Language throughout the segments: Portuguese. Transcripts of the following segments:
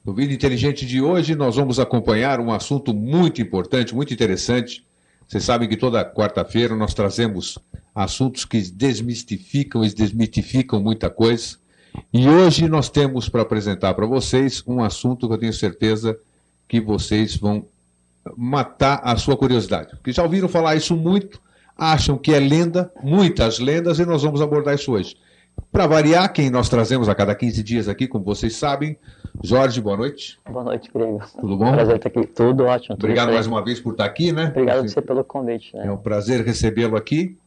No Vida Inteligente de hoje, nós vamos acompanhar um assunto muito importante, muito interessante. Vocês sabem que toda quarta-feira nós trazemos assuntos que desmistificam e desmitificam muita coisa. E hoje nós temos para apresentar para vocês um assunto que eu tenho certeza que vocês vão matar a sua curiosidade. Porque já ouviram falar isso muito, acham que é lenda, muitas lendas, e nós vamos abordar isso hoje. Para variar, quem nós trazemos a cada 15 dias aqui, como vocês sabem, Jorge, boa noite. Boa noite, Grego. Tudo bom? Prazer estar aqui. Tudo ótimo. Obrigado mais uma vez por estar aqui, né? Obrigado a você pelo convite. Né? É um prazer recebê-lo aqui.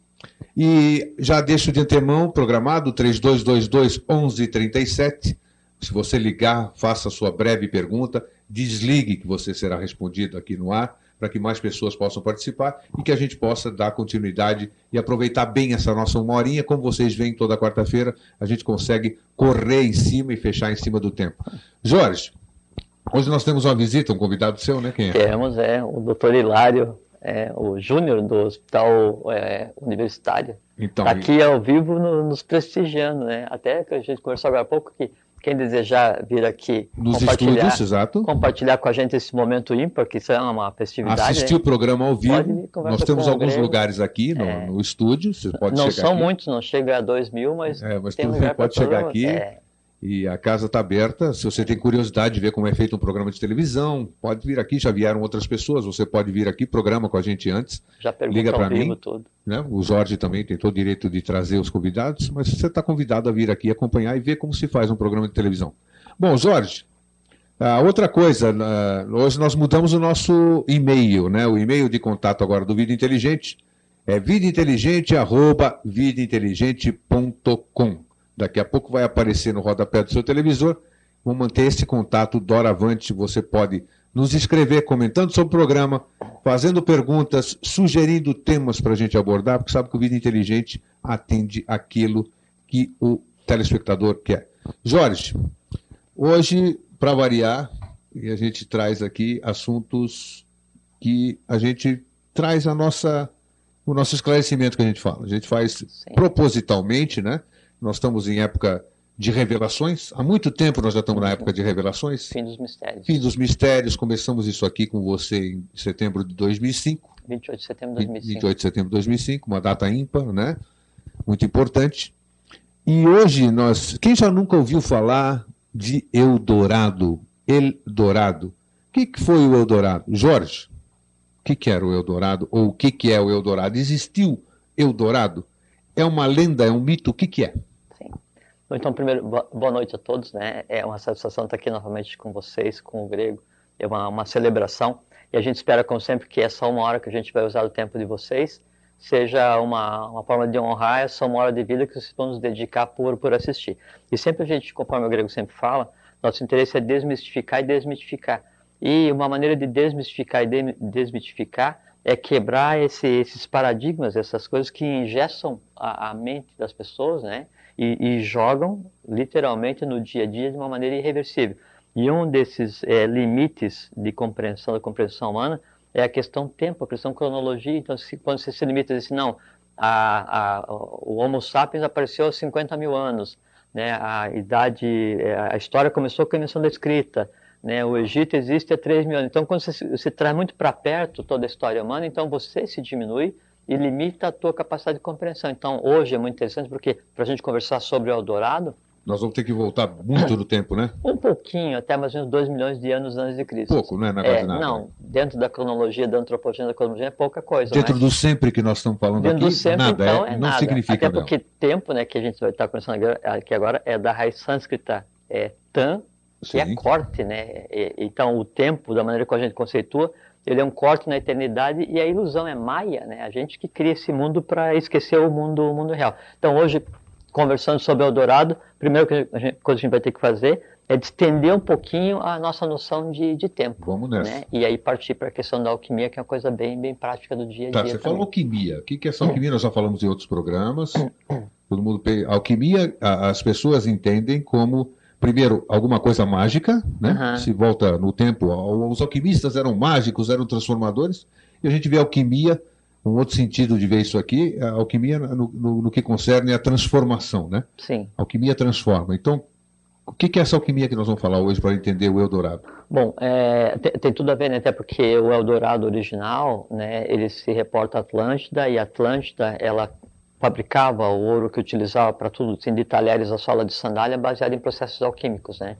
E já deixo de antemão programado 3222-1137. Se você ligar, faça a sua breve pergunta, desligue que você será respondido aqui no ar, para que mais pessoas possam participar e que a gente possa dar continuidade e aproveitar bem essa nossa uma horinha. Como vocês veem toda quarta-feira, a gente consegue correr em cima e fechar em cima do tempo. Jorge, hoje nós temos uma visita, um convidado seu, né? Quem é? Temos, o doutor Hilário, o Júnior do Hospital Universitário. Então, tá aqui ao vivo nos prestigiando, né? Até que a gente conversou agora há pouco que quem desejar vir aqui nos estúdios, exato, compartilhar com a gente esse momento ímpar, que isso é uma festividade. Assistir o programa ao vivo. Nós temos alguns Grego. Lugares aqui no estúdio. Você pode não chegar são aqui. Muitos, não chega a 2.000, mas tem tudo bem, pode chegar aqui. E a casa está aberta. Se você tem curiosidade de ver como é feito um programa de televisão, pode vir aqui. Já vieram outras pessoas. Você pode vir aqui, programa com a gente antes. Já liga para mim. Tudo. Né? O Jorge também tem todo o direito de trazer os convidados, mas você está convidado a vir aqui acompanhar e ver como se faz um programa de televisão. Bom, Jorge, outra coisa, hoje nós mudamos o nosso e-mail, né? O e-mail de contato agora do Vida Inteligente é vidainteligente@vidainteligente.com. Daqui a pouco vai aparecer no rodapé do seu televisor. Vamos manter esse contato doravante. Você pode nos escrever comentando sobre o programa, fazendo perguntas, sugerindo temas para a gente abordar, porque sabe que o Vida Inteligente atende aquilo que o telespectador quer. Jorge, hoje, para variar, a gente traz aqui assuntos que a gente traz o nosso esclarecimento que a gente fala. A gente faz propositalmente, né? Nós estamos em época de revelações. Há muito tempo nós já estamos na época de revelações. Fim dos mistérios. Fim dos mistérios. Começamos isso aqui com você em setembro de 2005. 28 de setembro de 2005. 28 de setembro de 2005, uma data ímpar, né? Muito importante. E hoje quem já nunca ouviu falar de Eldorado? Eldorado. O que foi o Eldorado? Jorge, o que era o Eldorado? Ou o que é o Eldorado? Existiu Eldorado? É uma lenda, é um mito? O que é? Sim. Então, primeiro, boa noite a todos, né? É uma satisfação estar aqui novamente com vocês, com o Grego. É uma celebração. E a gente espera, como sempre, que essa uma hora que a gente vai usar o tempo de vocês seja uma forma de honrar essa uma hora de vida que vocês vão nos dedicar por assistir. E sempre a gente, conforme o Grego sempre fala, nosso interesse é desmistificar e desmitificar. E uma maneira de desmistificar e desmitificar é quebrar esses paradigmas, essas coisas que engessam a mente das pessoas, né? E jogam, literalmente, no dia a dia de uma maneira irreversível. E um desses limites de compreensão, da compreensão humana, é a questão tempo, a questão cronologia. Então, quando você se limita a dizer assim, não, o Homo sapiens apareceu há 50 mil anos, né? A história começou com a invenção da escrita, né? O Egito existe há 3 mil anos. Então, quando você traz muito para perto toda a história humana, então você se diminui e limita a tua capacidade de compreensão. Então, hoje é muito interessante porque, para a gente conversar sobre o Eldorado, nós vamos ter que voltar muito no tempo, né? Um pouquinho, até mais ou menos 2 milhões de anos antes de Cristo. Pouco, não é quase nada. Não, dentro da cronologia, da antropologia da cronologia é pouca coisa. Dentro do sempre que nós estamos falando dentro aqui, do sempre, nada, então, não nada. significa até porque tempo, né, que a gente vai estar conversando aqui agora, é da raiz sânscrita, tan, que é corte, né? Então, o tempo, da maneira que a gente conceitua, ele é um corte na eternidade e a ilusão é maia, né? A gente que cria esse mundo para esquecer o mundo real. Então, hoje, conversando sobre o Eldorado, a primeira coisa que a gente vai ter que fazer é distender um pouquinho a nossa noção de tempo. Vamos nessa. Né? E aí partir para a questão da alquimia, que é uma coisa bem prática do dia a dia. Você falou alquimia. O que é essa alquimia? Nós já falamos em outros programas. Todo mundo alquimia, as pessoas entendem como, primeiro, alguma coisa mágica, né? Se volta no tempo, os alquimistas eram mágicos, eram transformadores, e a gente vê a alquimia, um outro sentido de ver isso aqui, a alquimia no que concerne a transformação, né? Sim. A alquimia transforma. Então, O que é essa alquimia que nós vamos falar hoje para entender o Eldorado? Bom, tem tudo a ver, né? Até porque o Eldorado original, né, ele se reporta à Atlântida, e a Atlântida, ela fabricava o ouro que utilizava para tudo, assim, de talheres a sola de sandália, baseado em processos alquímicos, né?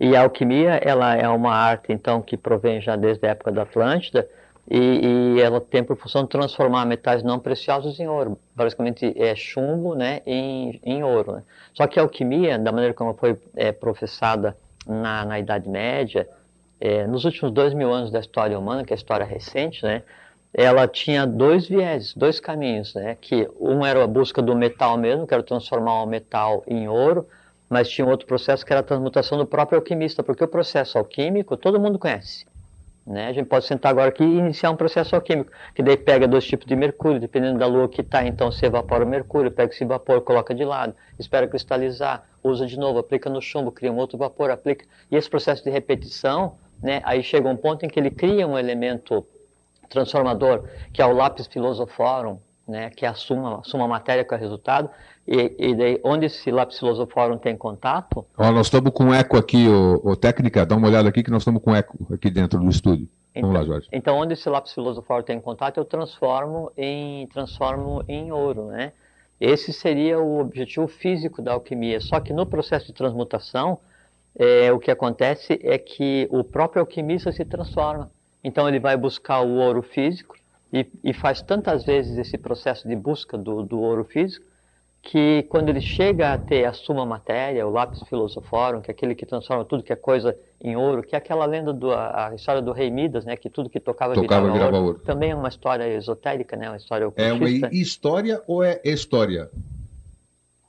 E a alquimia, ela é uma arte, então, que provém já desde a época da Atlântida, e ela tem por função de transformar metais não preciosos em ouro. Basicamente é chumbo, né, em ouro, né? Só que a alquimia, da maneira como foi professada na Idade Média, nos últimos 2000 anos da história humana, que é a história recente, né, ela tinha dois vieses, dois caminhos, né, que um era a busca do metal mesmo, que era transformar o metal em ouro, mas tinha outro processo que era a transmutação do próprio alquimista, porque o processo alquímico todo mundo conhece. Né? A gente pode sentar agora aqui e iniciar um processo alquímico, que daí pega 2 tipos de mercúrio, dependendo da lua que está, então se evapora o mercúrio, pega esse vapor, coloca de lado, espera cristalizar, usa de novo, aplica no chumbo, cria um outro vapor, aplica. E esse processo de repetição, né, aí chega um ponto em que ele cria um elemento transformador, que é o lápis filosoforum, né, que é a suma matéria que é o resultado, e daí onde esse lápis filosoforum tem contato... Ó, nós estamos com eco aqui, ô técnica, dá uma olhada aqui que nós estamos com eco aqui dentro do estúdio. Vamos lá, Jorge. Então, onde esse lápis filosoforum tem contato, eu transformo em ouro, né? Esse seria o objetivo físico da alquimia, só que no processo de transmutação, o que acontece é que o próprio alquimista se transforma. Então ele vai buscar o ouro físico e faz tantas vezes esse processo de busca do ouro físico, que quando ele chega a ter a suma matéria, o lápis filosoforum, que é aquele que transforma tudo que é coisa em ouro, que é aquela lenda, a história do rei Midas, né, que tudo que tocava virava ouro. Também é uma história esotérica, né, uma história ocultista. É uma história ou é história?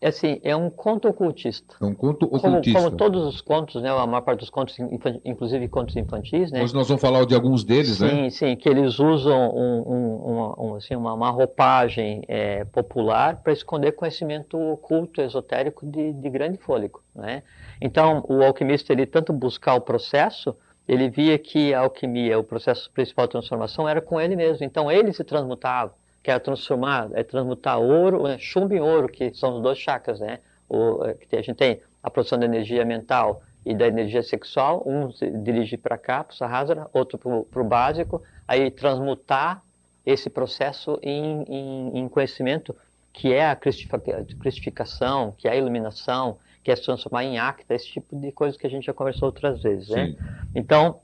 É assim, é um conto ocultista. É um conto ocultista. Como todos os contos, né, a maior parte dos contos, inclusive contos infantis, né? Hoje nós vamos falar de alguns deles, né? Sim, que eles usam uma roupagem popular para esconder conhecimento oculto, esotérico de grande fôlego, né? Então, o alquimista, ele tanto buscar o processo, ele via que a alquimia, o processo principal de transformação, era com ele mesmo. Então, ele se transmutava, que era transmutar ouro, chumbo em ouro, que são os 2 chakras, né? Que a gente tem a produção da energia mental e da energia sexual, um se dirige para cá, para o Sahasrara, outro para o básico, aí transmutar esse processo em conhecimento, que é a cristificação, que é a iluminação, que é se transformar em acta, esse tipo de coisa que a gente já conversou outras vezes, né? Então,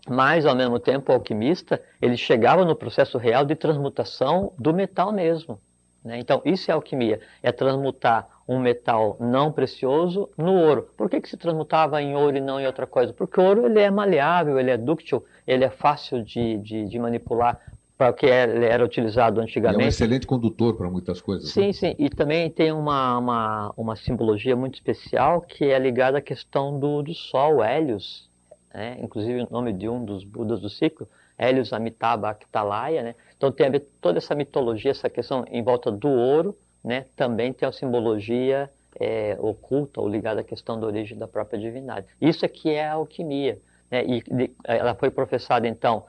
mas ao mesmo tempo o alquimista, ele chegava no processo real de transmutação do metal mesmo, né? Então isso é alquimia, é transmutar um metal não precioso no ouro. Por que se transmutava em ouro e não em outra coisa? Porque o ouro, ele é maleável, ele é dúctil, ele é fácil de manipular para o que ele era utilizado antigamente. E é um excelente condutor para muitas coisas. Sim, né? sim, e também tem uma simbologia muito especial que é ligada à questão do sol, Hélios, né? Inclusive o nome de um dos Budas do ciclo, Hélios Amitabha Aktalaya, né? Então tem a ver toda essa mitologia, essa questão em volta do ouro, né? Também tem a simbologia oculta ou ligada à questão da origem da própria divindade. Isso aqui é a alquimia, né? Ela foi professada então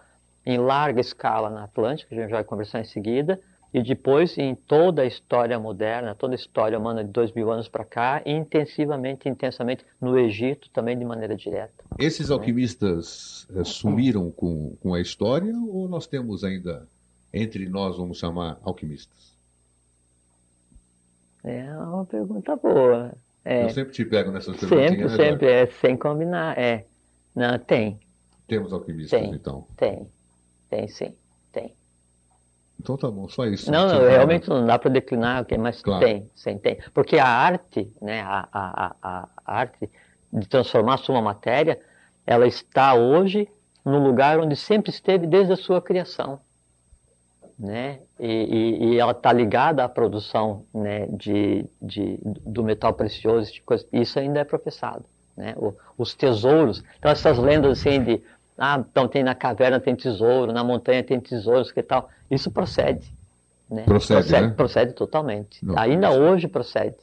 em larga escala na Atlântida, que a gente vai conversar em seguida, e depois em toda a história moderna, toda a história humana de 2000 anos para cá, e intensamente no Egito também de maneira direta. Esses alquimistas sumiram com a história ou nós temos ainda entre nós, vamos chamar, alquimistas? É uma pergunta boa. Eu sempre te pego nessas perguntinhas. Sempre, sem combinar. Não, tem. Temos alquimistas, então? Tem sim, tem. Então tá bom, só isso. Não, realmente não dá para declinar, mas claro. Tem. Porque a arte, né, a arte de transformar a sua matéria, ela está hoje no lugar onde sempre esteve desde a sua criação, né? E ela está ligada à produção, né, do metal precioso, de coisa. Isso ainda é professado, né? Os tesouros, então essas lendas assim de então tem na caverna tem tesouro, na montanha tem tesouros, que tal? Isso procede, né? Procede totalmente. Não, ainda hoje procede,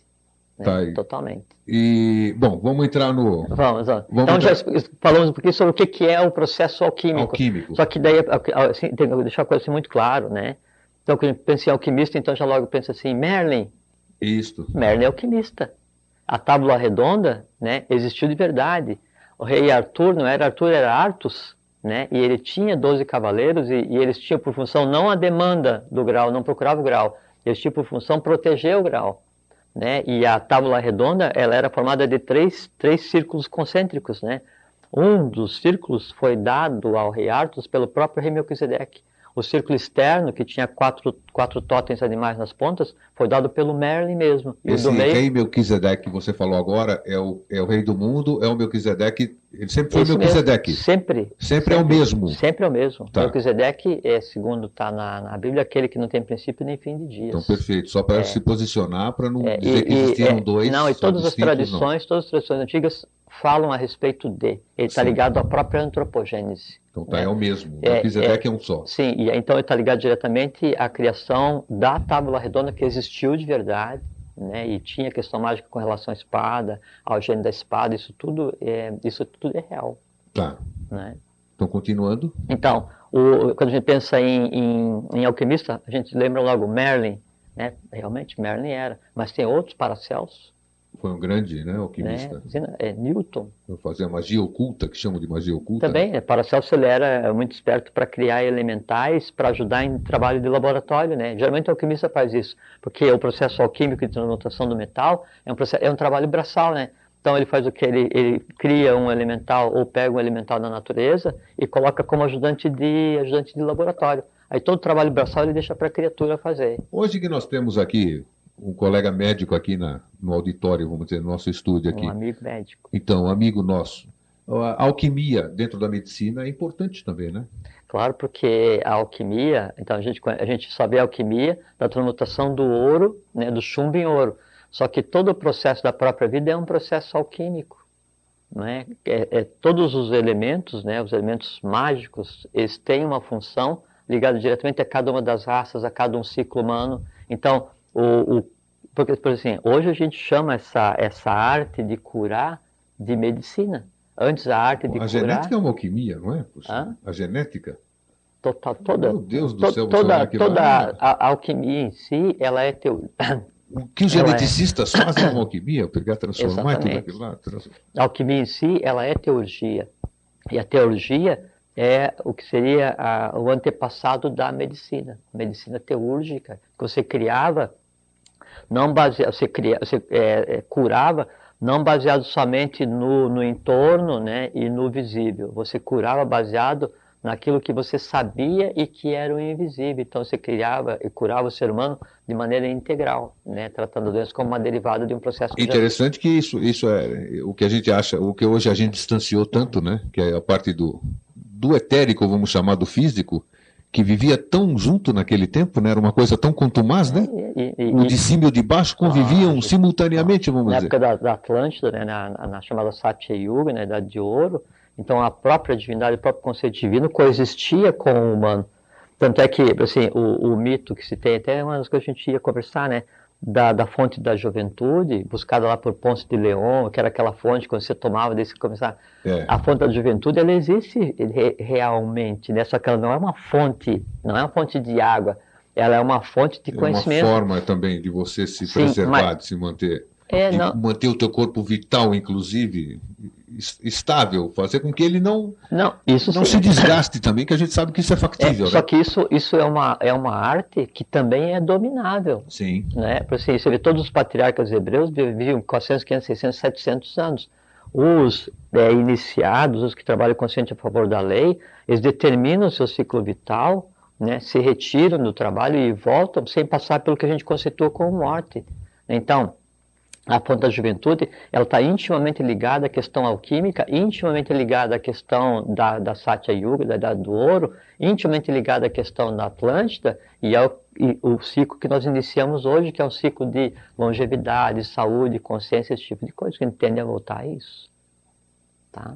né? Tá Totalmente. E, bom, vamos entrar no... Vamos então já falamos um pouquinho sobre o que é o processo alquímico. Só que daí, assim, tem que deixar a coisa assim muito claro, né? Então, quando a gente pensa em alquimista, então já logo pensa assim, Merlin. Isso. Merlin é alquimista. a tábua redonda, né, existiu de verdade. O rei Arthur, não era Arthur, era Artus, né, e ele tinha 12 cavaleiros e eles tinham por função não a demanda do grau, não procurava o grau, eles tinham por função proteger o grau. Né? E a tábua redonda, ela era formada de três círculos concêntricos, né? Um dos círculos foi dado ao rei Artus pelo próprio rei Melquisedeque. O círculo externo, que tinha quatro totens animais nas pontas, foi dado pelo Merlin mesmo. E esse rei Melquisedeque que você falou agora é o rei do mundo, é o Melquisedeque, ele sempre foi Melquisedeque? Sempre é o mesmo? Sempre é o mesmo. Tá. Melquisedeque é, segundo está na Bíblia, aquele que não tem princípio nem fim de dias. Então, perfeito. Só para se posicionar, para não dizer que existiram dois. Não, e todas as tradições antigas falam a respeito de. Ele está ligado à própria antropogênese. Então é o mesmo. Melquisedeque é um só. Sim, e então ele está ligado diretamente à criação da tábua redonda que existiu de verdade, né? E tinha questão mágica com relação à espada, ao gênio da espada, isso tudo é real. Tá. Né? Então, continuando. Então, quando a gente pensa em alquimista, a gente lembra logo Merlin, né? Realmente Merlin era, mas tem outros Paracelso. Foi um grande, né, alquimista. Né? Newton. Fazia magia oculta, que chamam de magia oculta. Também, Paracelso ele era muito esperto para criar elementais para ajudar em trabalho de laboratório, né? Geralmente o alquimista faz isso, porque o processo alquímico de transmutação do metal é um trabalho braçal, né? Então ele faz o que? Ele cria um elemental ou pega um elemental da natureza e coloca como ajudante de laboratório. Aí todo o trabalho braçal ele deixa para a criatura fazer. Hoje que nós temos aqui um colega médico aqui no auditório, vamos dizer, no nosso estúdio aqui. Um amigo médico. Então, um amigo nosso. A alquimia dentro da medicina é importante também, né? Claro, porque a alquimia, então a gente só vê a alquimia da transmutação do ouro, né, do chumbo em ouro. Só que todo o processo da própria vida é um processo alquímico. Né? Todos os elementos, né, os elementos mágicos, eles têm uma função ligada diretamente a cada uma das raças, a cada um ciclo humano. Então, porque, por exemplo, hoje a gente chama essa arte de curar de medicina. Antes a arte de curar... A genética é uma alquimia, não é? A genética? Toda, meu Deus do céu, toda a alquimia em si, ela é teoria. O que os geneticistas fazem com a alquimia, pegar, transformar tudo aquilo lá. A alquimia em si, ela é teurgia. E a teurgia é o que seria o antepassado da medicina. A medicina teúrgica, que você criava, curava, não baseado somente no entorno, né, e no visível. Você curava baseado naquilo que você sabia e que era o invisível. Então você criava e curava o ser humano de maneira integral, né? Tratando a doença como uma derivada de um processo... Interessante que isso é o que a gente acha, o que hoje a gente distanciou tanto, né? Que é a parte do etérico, vamos chamar, do físico, que vivia tão junto naquele tempo, né? Era uma coisa tão contumaz, né? O de cima e o de baixo conviviam simultaneamente, vamos dizer. Na época da Atlântida, né? na chamada Satya Yuga, na Idade de Ouro, então a própria divindade, o próprio conceito divino coexistia com o humano. Tanto é que, assim, o mito que se tem, até uma das coisas que a gente ia conversar, né? Da fonte da juventude, buscada lá por Ponce de León, que era aquela fonte quando você tomava, desde que começar. A fonte da juventude, ela existe realmente, né? Só que ela não é uma fonte de água, ela é uma fonte de conhecimento. É uma forma também de você se preservar, de se manter. Manter o teu corpo vital, inclusive, estável, fazer com que ele não se desgaste também, que a gente sabe que isso é factível. Só que isso é uma arte que também é dominável. Sim. Né? Por assim, você vê todos os patriarcas hebreus viviam 400, 500, 600, 700 anos. Os iniciados, os que trabalham consciente a favor da lei, eles determinam o seu ciclo vital, né? Se retiram do trabalho e voltam sem passar pelo que a gente conceitua como morte. Então, a fonte da juventude, ela está intimamente ligada à questão alquímica, intimamente ligada à questão da Satya Yuga, da Idade do Ouro, intimamente ligada à questão da Atlântida e o ciclo que nós iniciamos hoje, que é um ciclo de longevidade, saúde, consciência, esse tipo de coisa, que a gente tende a voltar a isso. Tá?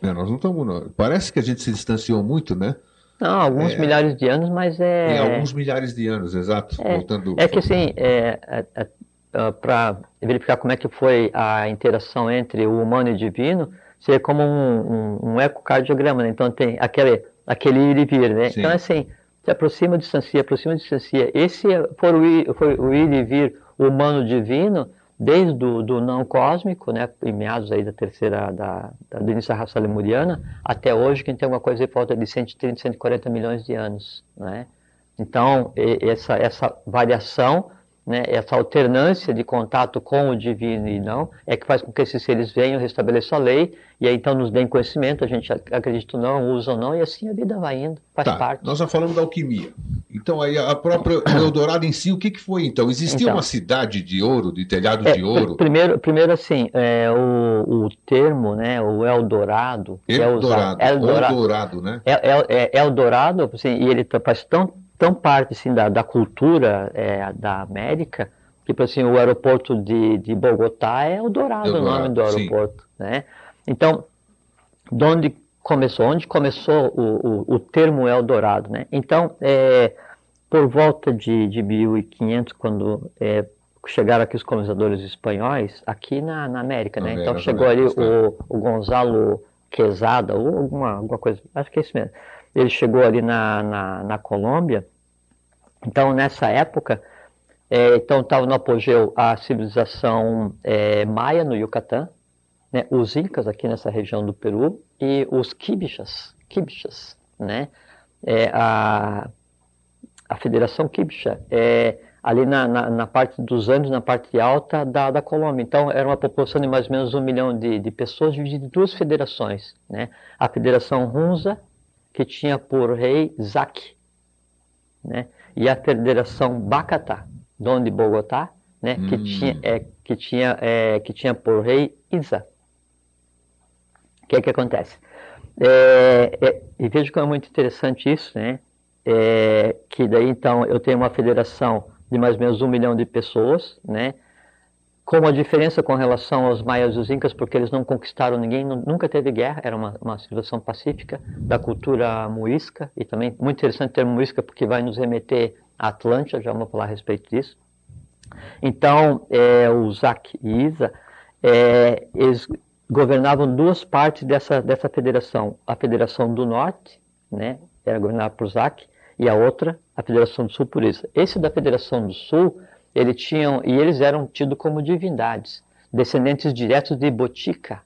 Nós não estamos... Parece que a gente se distanciou muito, né? Não, alguns milhares de anos, mas alguns milhares de anos, exato. Voltando... que assim... para verificar como é que foi a interação entre o humano e o divino, seria como um ecocardiograma, né? Então tem aquele ir e vir, né? Sim. Então assim, se aproxima, distancia. Esse foi o ir e vir humano-divino, desde do não cósmico, né, em meados aí do início da raça lemuriana, até hoje, que tem uma coisa em volta de 130, 140 milhões de anos, né? Então, essa variação, né, essa alternância de contato com o divino e não, é que faz com que esses seres venham, restabeleçam a lei, e aí então nos deem conhecimento, a gente acredita ou não, usa ou não, e assim a vida vai indo, faz parte. Nós já falamos da alquimia. Então, aí a própria Eldorado em si, o que foi então? Existia uma cidade de ouro, de telhados de ouro? Primeiro assim, o termo, né, o Eldorado, Eldorado, Eldorado, né? Eldorado, assim, e ele faz tão parte assim, da cultura da América, tipo assim, o aeroporto de Bogotá é Eldorado, o nome do aeroporto, né? Então, onde começou o termo Eldorado, né? Então, por volta de 1500, quando chegaram aqui os colonizadores espanhóis, aqui na América, né? Então chegou ali o Gonzalo Quezada, ou alguma coisa, acho que é isso mesmo. Ele chegou ali na Colômbia. Então, nessa época, então estava no apogeu a civilização maia no Yucatán, né? Os incas aqui nessa região do Peru e os quibixas, né? A Federação Quibixa ali na parte dos Andes, na parte alta da Colômbia. Então, era uma população de mais ou menos 1 milhão de pessoas, dividida em duas federações, né? A Federação Hunza, que tinha por rei Zaque, né? E a Federação Bacatá, dono de Bogotá, né? Que tinha por rei Isa. O que acontece? E vejo que é muito interessante isso, né? Que daí então eu tenho uma federação de mais ou menos 1 milhão de pessoas, né? Com uma diferença com relação aos maias e os incas, porque eles não conquistaram ninguém, nunca teve guerra, era uma civilização pacífica, da cultura muisca, e também muito interessante o termo muisca, porque vai nos remeter à Atlântida, já vamos falar a respeito disso. Então, o Zaque e Isa, eles governavam duas partes dessa federação. A Federação do Norte, né, era governada por Zaque, e a outra, a Federação do Sul, por Isa. Esse da Federação do Sul, eles eram tidos como divindades, descendentes diretos de Botica.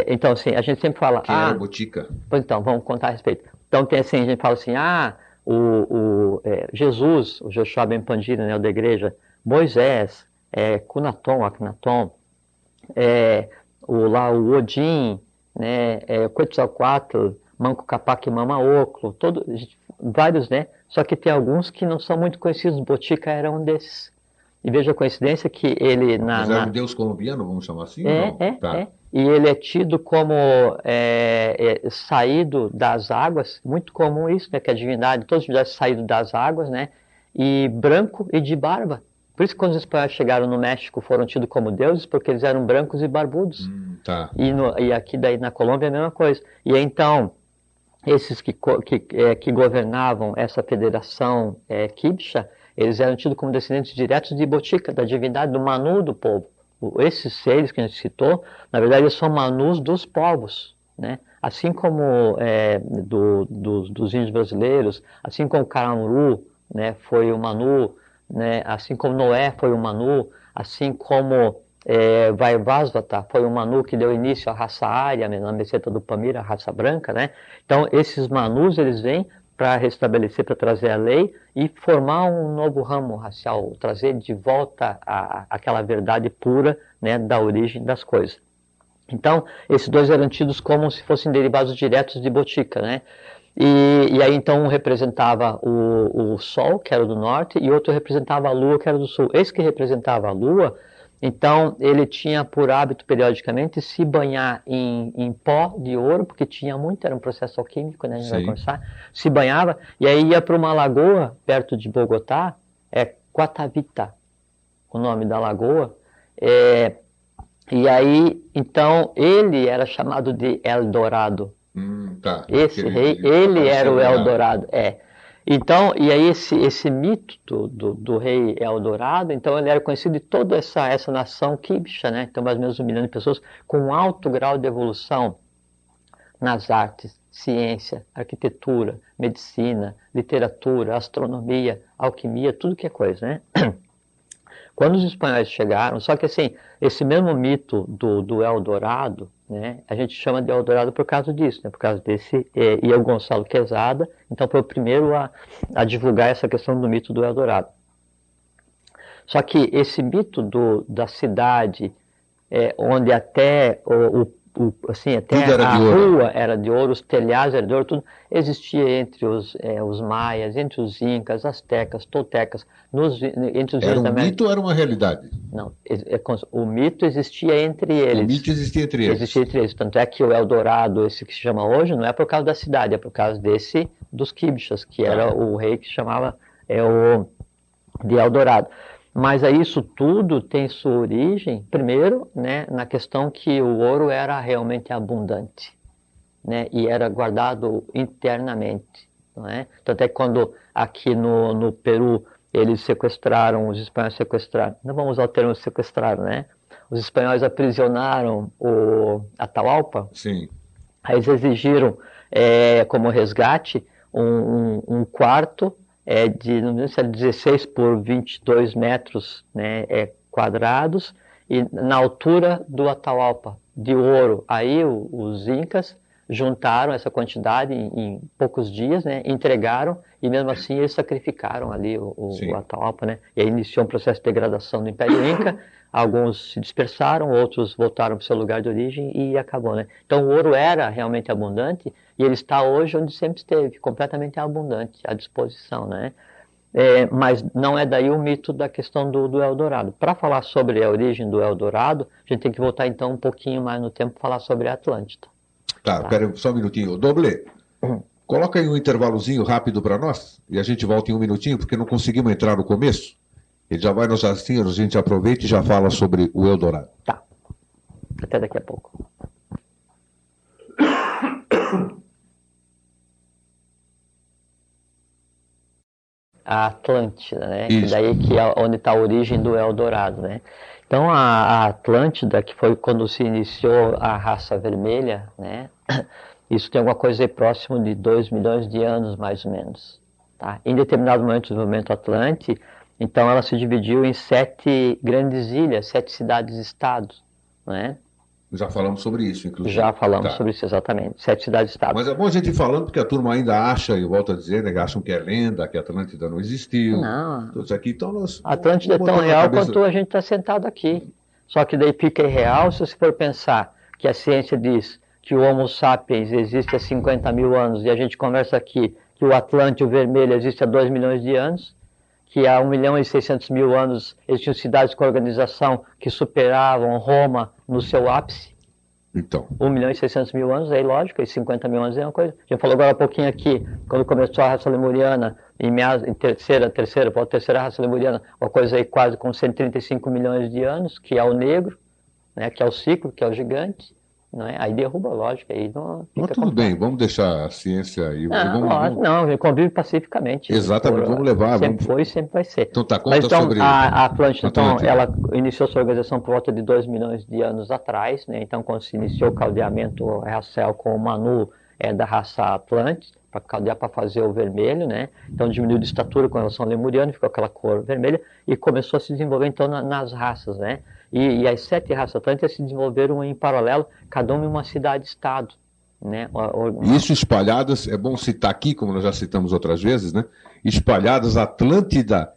Então, assim, a gente sempre fala... Quem era Botica? Pois então, vamos contar a respeito. Então, tem assim, a gente fala assim, Jesus, o Joshua Ben Pandira, né, o da igreja, Moisés, Cunaton, Akhenaton, o Odin, né, Quetzalcoatl, Manco Capac e Mama Oclo, vários, né? Só que tem alguns que não são muito conhecidos. Botica era um desses. E veja a coincidência que ele... Mas era um deus colombiano, vamos chamar assim? E ele é tido como saído das águas, muito comum isso, né? Que a divindade, todas as divindades saíram das águas, né? E branco e de barba. Por isso que quando os espanhóis chegaram no México foram tidos como deuses, porque eles eram brancos e barbudos. E aqui daí na Colômbia é a mesma coisa. E então, esses que governavam essa federação quibixa, eles eram tidos como descendentes diretos de Botica, da divindade, do Manu do povo. Esses seres que a gente citou, na verdade, eles são Manus dos povos, né? Assim como dos índios brasileiros, assim como o Caramuru, né, foi o Manu, né? Assim como Noé foi o Manu, assim como Vaivasvata foi o Manu que deu início à raça ária, na meseta do Pamira, a raça branca, né? Então, esses Manus, eles vêm para restabelecer, para trazer a lei e formar um novo ramo racial, trazer de volta aquela verdade pura, né, da origem das coisas. Então, esses dois eram tidos como se fossem derivados diretos de Botica, né? E aí, então, um representava o Sol, que era do norte, e outro representava a Lua, que era do sul. Esse que representava a Lua, então, ele tinha por hábito, periodicamente, se banhar em pó de ouro, porque tinha muito, era um processo alquímico, né? A gente vai conversar. Se banhava, e aí ia para uma lagoa, perto de Bogotá, Guatavita, o nome da lagoa. E aí, então, ele era chamado de Eldorado. Esse rei, ele era o Eldorado. Então, e aí esse mito do rei Eldorado, então ele era conhecido de toda essa nação quibixa, né? Então, mais ou menos 1 milhão de pessoas com um alto grau de evolução nas artes, ciência, arquitetura, medicina, literatura, astronomia, alquimia, tudo que é coisa, né? Quando os espanhóis chegaram, só que assim, esse mesmo mito do Eldorado, né, a gente chama de Eldorado por causa disso, né, por causa desse, e o Gonçalo Quezada, então foi o primeiro a divulgar essa questão do mito do Eldorado. Só que esse mito da cidade, onde até até a rua era de ouro, os telhados eram de ouro, tudo existia entre os maias, entre os incas, astecas, toltecas, entre os era um mito ou era uma realidade? Não, o mito existia entre eles. O mito existia entre eles. Existia entre eles, tanto é que o Eldorado, esse que se chama hoje, não é por causa da cidade, é por causa dos Quibchas, que era o rei que chamava de Eldorado. Mas aí isso tudo tem sua origem, primeiro, né, na questão que o ouro era realmente abundante, né, e era guardado internamente. Não é? Tanto é que quando aqui no Peru eles os espanhóis sequestraram, não vamos usar o termo sequestraram, né? Os espanhóis aprisionaram o Atahualpa. Sim. Aí eles exigiram como resgate um quarto não sei se é 16 por 22 metros, né, quadrados, e na altura do Atahualpa, de ouro. Aí os incas juntaram essa quantidade em poucos dias, né, entregaram, e mesmo assim eles sacrificaram ali o Atahualpa, né, e aí iniciou um processo de degradação do Império Inca. Alguns se dispersaram, outros voltaram para o seu lugar de origem e acabou, né? Então o ouro era realmente abundante e ele está hoje onde sempre esteve, completamente abundante, à disposição, né? Mas não é daí o mito da questão do Eldorado. Para falar sobre a origem do Eldorado, a gente tem que voltar então um pouquinho mais no tempo e falar sobre a Atlântida. Tá, pera só um minutinho. Doble, coloca aí um intervalozinho rápido para nós e a gente volta em um minutinho, porque não conseguimos entrar no começo. Ele já vai nos assinhos, a gente aproveita e já fala sobre o Eldorado. Tá. Até daqui a pouco. A Atlântida, né? Que daí que é onde está a origem do Eldorado, né? Então a Atlântida, que foi quando se iniciou a raça vermelha, né? Isso tem alguma coisa aí próximo de 2 milhões de anos, mais ou menos. Tá? Em determinado momento do movimento Atlântico, então ela se dividiu em 7 grandes ilhas, 7 cidades-estados, né? Já falamos sobre isso, inclusive. Já falamos sobre isso, exatamente. 7 cidades-estados. Mas é bom a gente ir falando, porque a turma ainda acha, e volta a dizer, né, acham que é lenda, que a Atlântida não existiu. Não. Tudo isso aqui, então nós... A Atlântida é tão real quanto a gente está sentado aqui. Só que daí fica irreal se você for pensar que a ciência diz que o Homo sapiens existe há 50 mil anos, e a gente conversa aqui que o Atlântico vermelho existe há 2 milhões de anos, que há 1 milhão e 600 mil anos existiam cidades com organização que superavam Roma no seu ápice. Então. 1 milhão e 600 mil anos, aí lógico, e 50 mil anos é uma coisa. A gente falou agora há pouquinho aqui, quando começou a raça lemuriana, em terceira raça lemuriana, uma coisa aí quase com 135 milhões de anos, que é o negro, né, que é o ciclo, que é o gigante. Não é? Aí derruba, lógico, aí não fica. Mas tudo bem, vamos deixar a ciência aí. Não, convive pacificamente. Exatamente, vamos levar. Sempre foi e sempre vai ser. Então tá, conta então, sobre a Atlântida, então, ela iniciou sua organização por volta de 2 milhões de anos atrás, né? Então, quando se iniciou o caldeamento racial com o Manu da raça Atlântida, para caldear para fazer o vermelho, né? Então diminuiu de estatura com relação ao lemuriano, ficou aquela cor vermelha, e começou a se desenvolver então nas raças, né? E as 7 raças atlânticas se desenvolveram em paralelo, cada uma em uma cidade-estado, né? Isso espalhadas, é bom citar aqui, como nós já citamos outras vezes, né? Espalhadas, Atlântida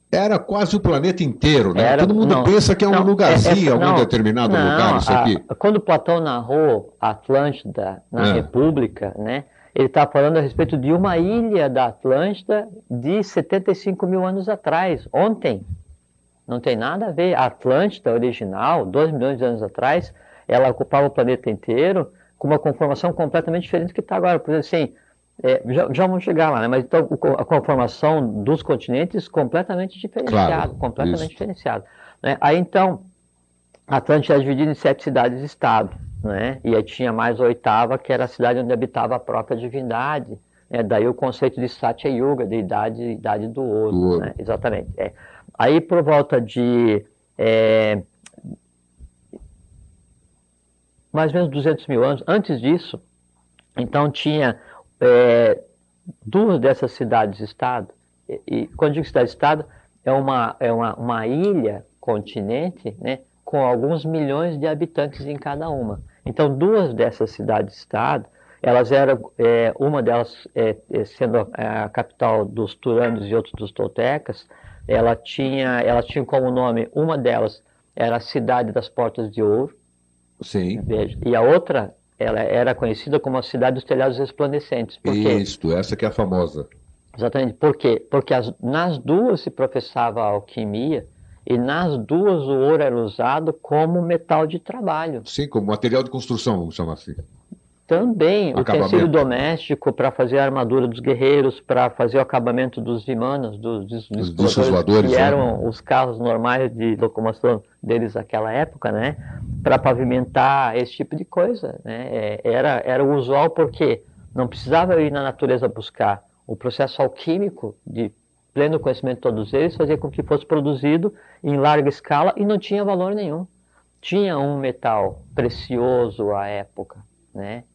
era quase o planeta inteiro, né? Todo mundo pensa que é um lugarzinho, algum determinado lugar, isso aqui. Quando Platão narrou a Atlântida na República, né? Ele está falando a respeito de uma ilha da Atlântida de 75 mil anos atrás, ontem. Não tem nada a ver. A Atlântida original, 2 milhões de anos atrás, ela ocupava o planeta inteiro com uma conformação completamente diferente do que está agora. Por exemplo, assim, já vamos chegar lá, né? Mas então a conformação dos continentes completamente diferenciada, diferenciada. Né? Aí então, a Atlântida é dividida em 7 cidades-estado, né? E aí tinha mais a 8ª, que era a cidade onde habitava a própria divindade. Daí o conceito de Satya Yuga, de idade do ouro. Né? Exatamente. Aí por volta de mais ou menos 200 mil anos, antes disso, então tinha 2 dessas cidades-estado, e quando digo cidade-estado, uma ilha, continente, né, com alguns milhões de habitantes em cada uma. Então, duas dessas cidades-estado, elas eram, uma delas sendo a capital dos turanos e outra dos toltecas, ela tinha como nome, uma delas era a Cidade das Portas de Ouro, Sim. veja, e a outra, ela era conhecida como a Cidade dos Telhados Resplandecentes. Por quê? Isto, essa que é a famosa. Exatamente. Por quê? Porque nas duas se professava a alquimia e nas duas o ouro era usado como metal de trabalho. Sim, como material de construção, vamos chamar assim. Também Acabamento. utensílio doméstico para fazer a armadura dos guerreiros, para fazer o acabamento dos vimanas, dos discos voadores, que eram os carros normais de locomoção deles naquela época, né? Para pavimentar esse tipo de coisa, né? Era usual porque não precisava ir na natureza buscar. O processo alquímico de pleno conhecimento de todos eles fazia com que fosse produzido em larga escala e não tinha valor nenhum. Tinha um metal precioso à época, né?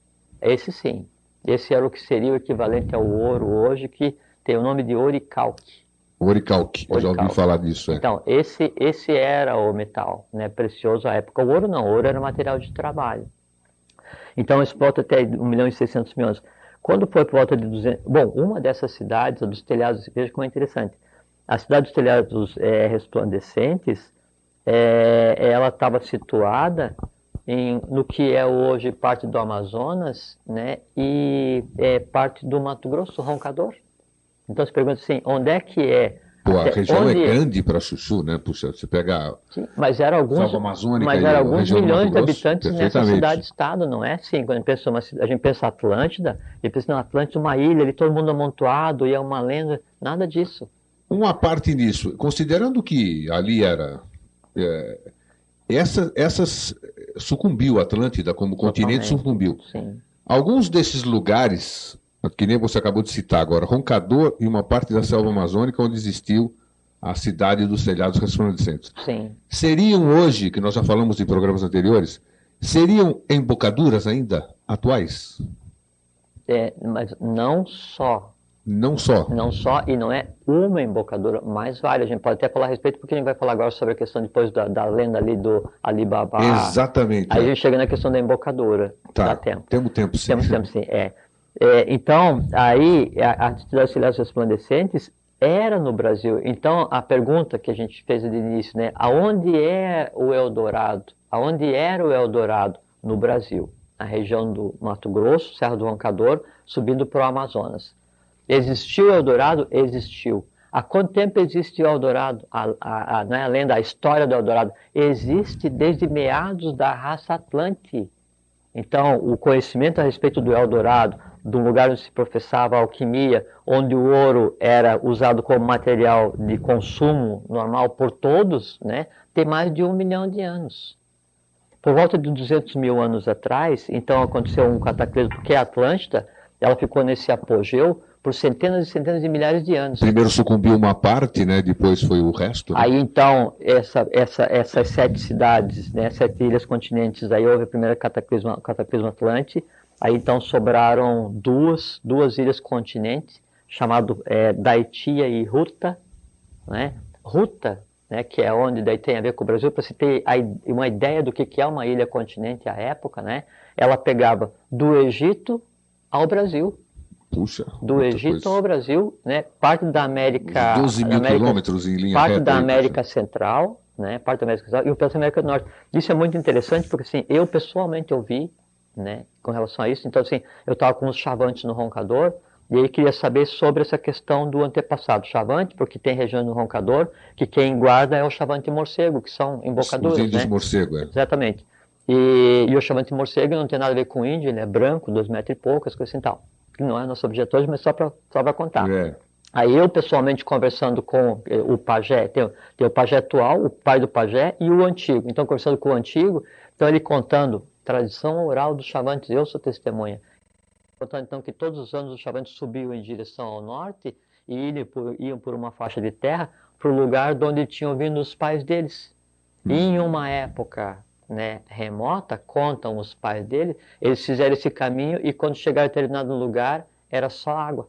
Esse sim. Esse era o que seria o equivalente ao ouro hoje, que tem o nome de oricalque. Oricalque, eu já ouvi falar disso. Então, esse era o metal, né, precioso à época. O ouro não, o ouro era material de trabalho. Então, isso volta até 1.600.000 anos. Quando foi por volta de 200... Bom, uma dessas cidades, a dos telhados, veja como é interessante. A cidade dos telhados resplandecentes, ela estava situada no que é hoje parte do Amazonas, né, e parte do Mato Grosso, Roncador. Então você pergunta assim, onde é que é? Pô, a região é grande para Chuchu, né? Puxa, você pega mas era alguns milhões de habitantes nessa cidade-estado, não é assim? Quando a gente pensa Atlântida, e pensa, não, Atlântida é uma ilha, ali todo mundo amontoado, e é uma lenda, nada disso. Uma parte nisso, considerando que ali era... essas sucumbiu, a Atlântida como continente sucumbiu. Sim. Alguns desses lugares, que nem você acabou de citar agora, Roncador e uma parte da selva amazônica onde existiu a cidade dos telhados resplandecentes. Sim. Seriam hoje, que nós já falamos em programas anteriores, seriam embocaduras ainda atuais? Mas não só. Não só. Não só, e não é uma embocadura, mas várias. A gente pode até falar a respeito, porque a gente vai falar agora sobre a questão depois da lenda ali do Alibaba. Exatamente. Aí a gente chega na questão da embocadura. Tá, dá tempo. Temos tempo, sim. Temos tempo, sim, então, aí, a cidade dos telhados resplandecentes era no Brasil. Então, a pergunta que a gente fez de início, né? Aonde é o Eldorado? Aonde era o Eldorado? No Brasil. Na região do Mato Grosso, Serra do Roncador, subindo para o Amazonas. Existiu o Eldorado? Existiu. Há quanto tempo existe o Eldorado? Não é a lenda, a história do Eldorado? Existe desde meados da raça Atlante. Então, o conhecimento a respeito do Eldorado, do lugar onde se professava a alquimia, onde o ouro era usado como material de consumo normal por todos, né, tem mais de 1 milhão de anos. Por volta de 200.000 anos atrás, então aconteceu um cataclismo, porque a Atlântida, ela ficou nesse apogeu por centenas e centenas de milhares de anos. Primeiro sucumbiu uma parte, né? Depois foi o resto. Né? Aí então, essas 7 cidades, né, 7 ilhas continentes, aí houve o primeiro cataclismo Atlante, aí então sobraram duas ilhas continentes, chamado Daitia e Ruta, né? Ruta, né, que é onde daí tem a ver com o Brasil, para se ter uma ideia do que é uma ilha continente à época, né? Ela pegava do Egito ao Brasil. Puxa, do Egito ao Brasil, né? Parte da América... 12 mil quilômetros em linha parte reta. Da América Central, né? Parte da América Central e o pedaço da América do Norte. Isso é muito interessante porque, assim, eu pessoalmente ouvi, né, com relação a isso. Então, assim, eu estava com os chavantes no Roncador e aí queria saber sobre essa questão do antepassado. Chavante, porque tem regiões no Roncador que quem guarda é o chavante morcego, que são embocaduras, os índios né? morcego, Exatamente. E o chavante morcego não tem nada a ver com índio, ele é branco, 2 metros e pouco, as coisas assim e tal. Que não é nosso objeto hoje, mas só para contar. Aí eu, pessoalmente, conversando com o pajé, tem o pajé atual, o pai do pajé e o antigo. Então, conversando com o antigo, então ele contando, tradição oral dos chavantes, eu sou testemunha. Contando, então, que todos os anos os chavantes subiam em direção ao norte e iam por uma faixa de terra para o lugar de onde tinham vindo os pais deles. E em uma época... né, remota, contam os pais dele, eles fizeram esse caminho e quando chegaram a determinado lugar, era só água.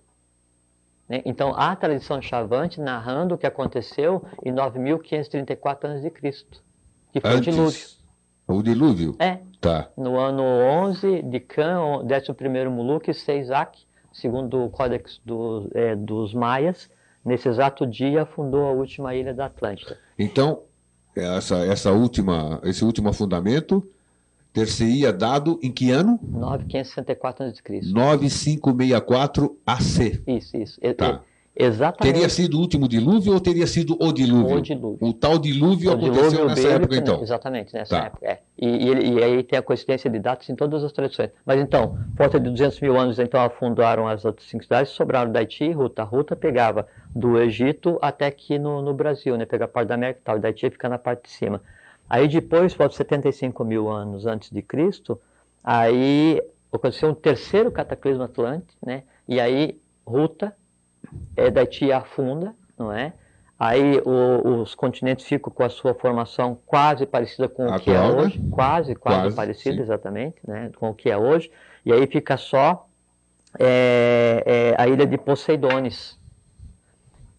né? Então, há a tradição Chavante narrando o que aconteceu em 9.534 a.C., que foi o dilúvio. O dilúvio? É. Tá. No ano 11 de Can, 11º Muluc, Seisak, segundo o Códex dos Maias, nesse exato dia afundou a última ilha da Atlântida. Então, esse último afundamento ter-se-ia dado em que ano? 9.564 a.C. 9564 AC. Isso. Tá. Exatamente. Teria sido o último dilúvio ou teria sido o dilúvio? O dilúvio. O tal dilúvio aconteceu nessa época, então? Exatamente, nessa época. E aí tem a coincidência de datas em todas as tradições. Mas então, por volta de 200 mil anos, então afundaram as outras 5 cidades, sobraram da Haiti, Ruta. A Ruta pegava do Egito até aqui no Brasil, né? Pegava a parte da América e tal, e da Haiti fica na parte de cima. Aí depois, por volta de 75 mil anos antes de Cristo, aí aconteceu um terceiro cataclismo atlântico, né? E aí Ruta da Haiti afunda, não é? Aí os continentes ficam com a sua formação quase parecida com o que é hoje, quase parecida, sim. Exatamente, né? Com o que é hoje, e aí fica só a ilha de Poseidones.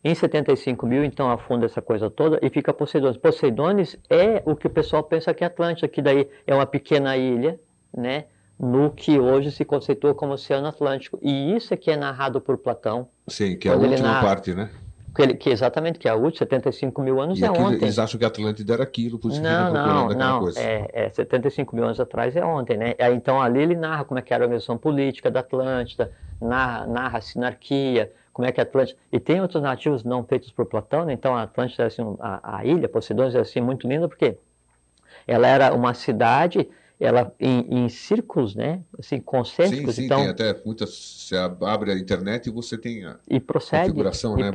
Em 75 mil, então, afunda essa coisa toda e fica Poseidones. Poseidones é o que o pessoal pensa que é Atlântida, que daí é uma pequena ilha, né? No que hoje se conceitua como Oceano Atlântico. E isso é que é narrado por Platão. Sim, que é a última parte, né? Exatamente, que é a última, 75 mil anos é ontem. Eles acham que a Atlântida era aquilo, por isso que ficam procurando aquela coisa. 75 mil anos atrás é ontem, né? Então ali ele narra como é que era a organização política da Atlântida, narra a sinarquia, como é que a Atlântida... E tem outros narrativos não feitos por Platão, né? Então a Atlântida, assim, a ilha, Poseidones, é assim, muito linda, porque ela era uma cidade... ela em círculos, né? Assim, concêntricos. Sim, então, tem até muitas. Você abre a internet e você tem a configuração, né?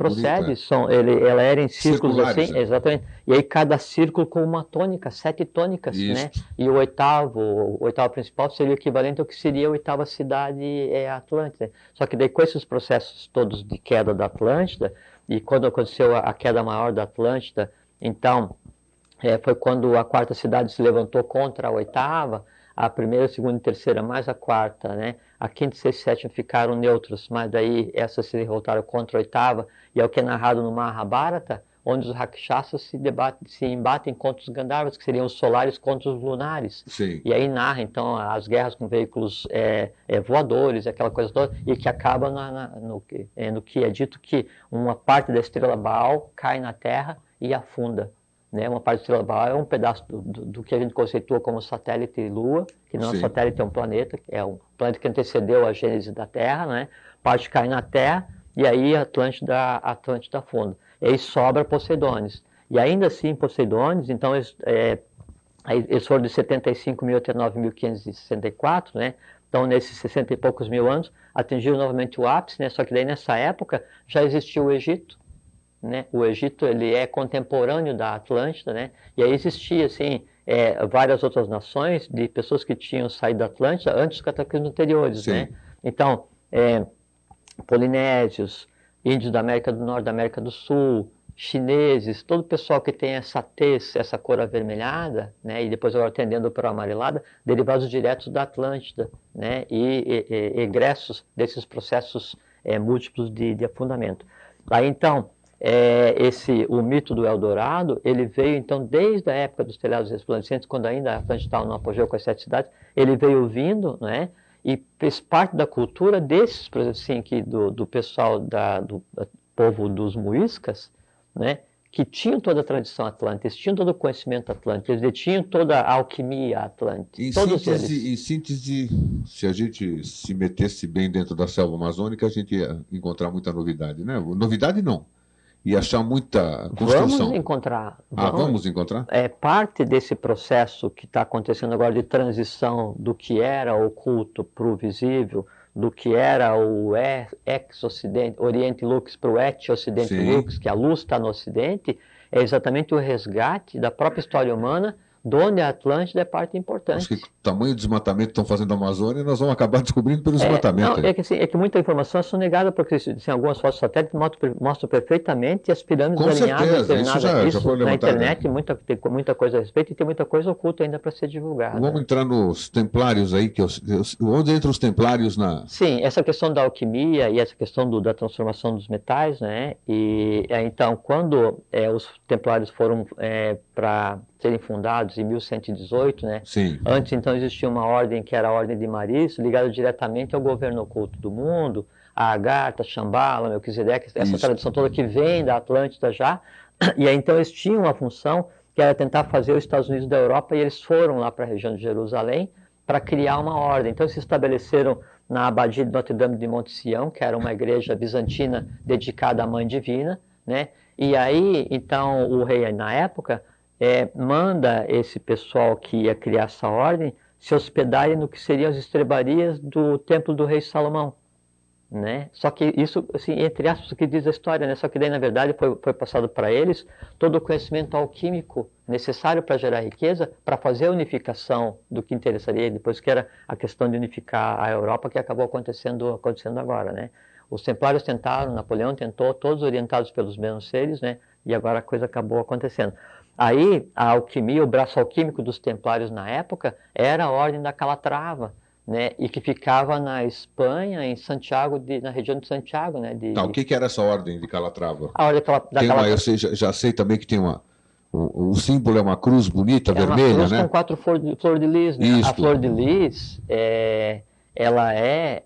Ela era em círculos assim, né? Exatamente. E aí cada círculo com uma tônica, 7 tônicas, né? E o oitavo principal seria o equivalente ao que seria a 8ª cidade Atlântida. Só que daí com esses processos todos de queda da Atlântida, e quando aconteceu a queda maior da Atlântida, então... foi quando a 4ª cidade se levantou contra a 8ª, a 1ª, 2ª e 3ª, mais a 4ª, né? A 5ª, 6ª e 7ª ficaram neutros, mas daí essas se revoltaram contra a 8ª, e é o que é narrado no Mahabharata, onde os Rakshasas se embatem contra os Gandharvas, que seriam os solares contra os lunares. Sim. E aí narra, então, as guerras com veículos voadores, aquela coisa toda, e que acaba no que é dito que uma parte da estrela Baal cai na Terra e afunda. Né, uma parte da estrela Baal é um pedaço do que a gente conceitua como satélite Lua, que não é um satélite, é um planeta, é um planeta que antecedeu a gênese da Terra, né? Parte cai na Terra e aí a Atlântida afunda. E aí sobra Poseidones. E ainda assim, Poseidones, então eles foram de 75 mil até 9.564, né? Então nesses 60 e poucos mil anos, atingiu novamente o ápice, né? Só que daí nessa época já existia o Egito. Né? O Egito ele é contemporâneo da Atlântida, né? E aí existia assim, várias outras nações de pessoas que tinham saído da Atlântida antes dos cataclismos anteriores. Né? Então, polinésios, índios da América do Norte, da América do Sul, chineses, todo o pessoal que tem essa tez, essa cor avermelhada, né? E depois agora tendendo para a amarelada, derivados diretos da Atlântida, né? E egressos desses processos múltiplos de afundamento. Aí então, o mito do Eldorado, ele veio então desde a época dos telhados resplandecentes, quando ainda a Atlântida estava no apogeu com as 7 cidades, ele veio vindo, né, e fez parte da cultura desses, por exemplo, assim, que do pessoal do povo dos muiscas, né, que tinham toda a tradição atlântica, eles tinham todo o conhecimento atlântico, eles tinham toda a alquimia atlântica. Em síntese, se a gente se metesse bem dentro da selva amazônica, a gente ia encontrar muita novidade, né? Novidade não. E achar muita construção. Vamos encontrar. Vamos encontrar? Parte desse processo que está acontecendo agora de transição do que era oculto para o visível, do que era o ex-ocidente, Oriente Lux para o et-ocidente Lux, que a luz está no ocidente, é exatamente o resgate da própria história humana dono de Atlântida é parte importante. Acho que o tamanho do desmatamento que estão fazendo na Amazônia, nós vamos acabar descobrindo pelo desmatamento. Não, é que muita informação é sonegada, porque assim, algumas fotos satélites mostram perfeitamente as pirâmides Com alinhadas. certeza, isso já foi na levantado. internet tem muita coisa a respeito e tem muita coisa oculta ainda para ser divulgada. Vamos entrar nos templários aí, onde entram os templários na... Sim, essa questão da alquimia e essa questão da transformação dos metais, né? E então, quando os templários foram para serem fundados em 1118, né? Sim. Antes, então, existia uma ordem que era a Ordem de Maris, ligada diretamente ao governo oculto do mundo, a Agartha, Shambhala, Melquisedeque, essa tradição toda que vem da Atlântida já. E aí, então, eles tinham uma função que era tentar fazer os Estados Unidos da Europa, e eles foram lá para a região de Jerusalém para criar uma ordem. Então, se estabeleceram na Abadia de Notre-Dame de Monte Sião, que era uma igreja bizantina dedicada à Mãe Divina, né? E aí, então, o rei, na época, manda esse pessoal que ia criar essa ordem se hospedarem no que seriam as estrebarias do templo do rei Salomão, né? Só que isso, assim, entre aspas, o que diz a história, né? Só que daí, na verdade, foi passado para eles todo o conhecimento alquímico necessário para gerar riqueza, para fazer a unificação do que interessaria depois, que era a questão de unificar a Europa, que acabou acontecendo agora, né? Os templários tentaram, Napoleão tentou, todos orientados pelos mesmos seres, né? E agora a coisa acabou acontecendo. Aí, a alquimia, o braço alquímico dos templários na época, era a Ordem da Calatrava, né? E que ficava na Espanha, em Santiago, na região de Santiago, né? O que era essa Ordem de Calatrava? A Ordem da Calatrava. Eu já sei também que tem o símbolo é uma cruz bonita, vermelha, uma cruz, né? Com 4 flor de lis, né? A flor de lis, ela é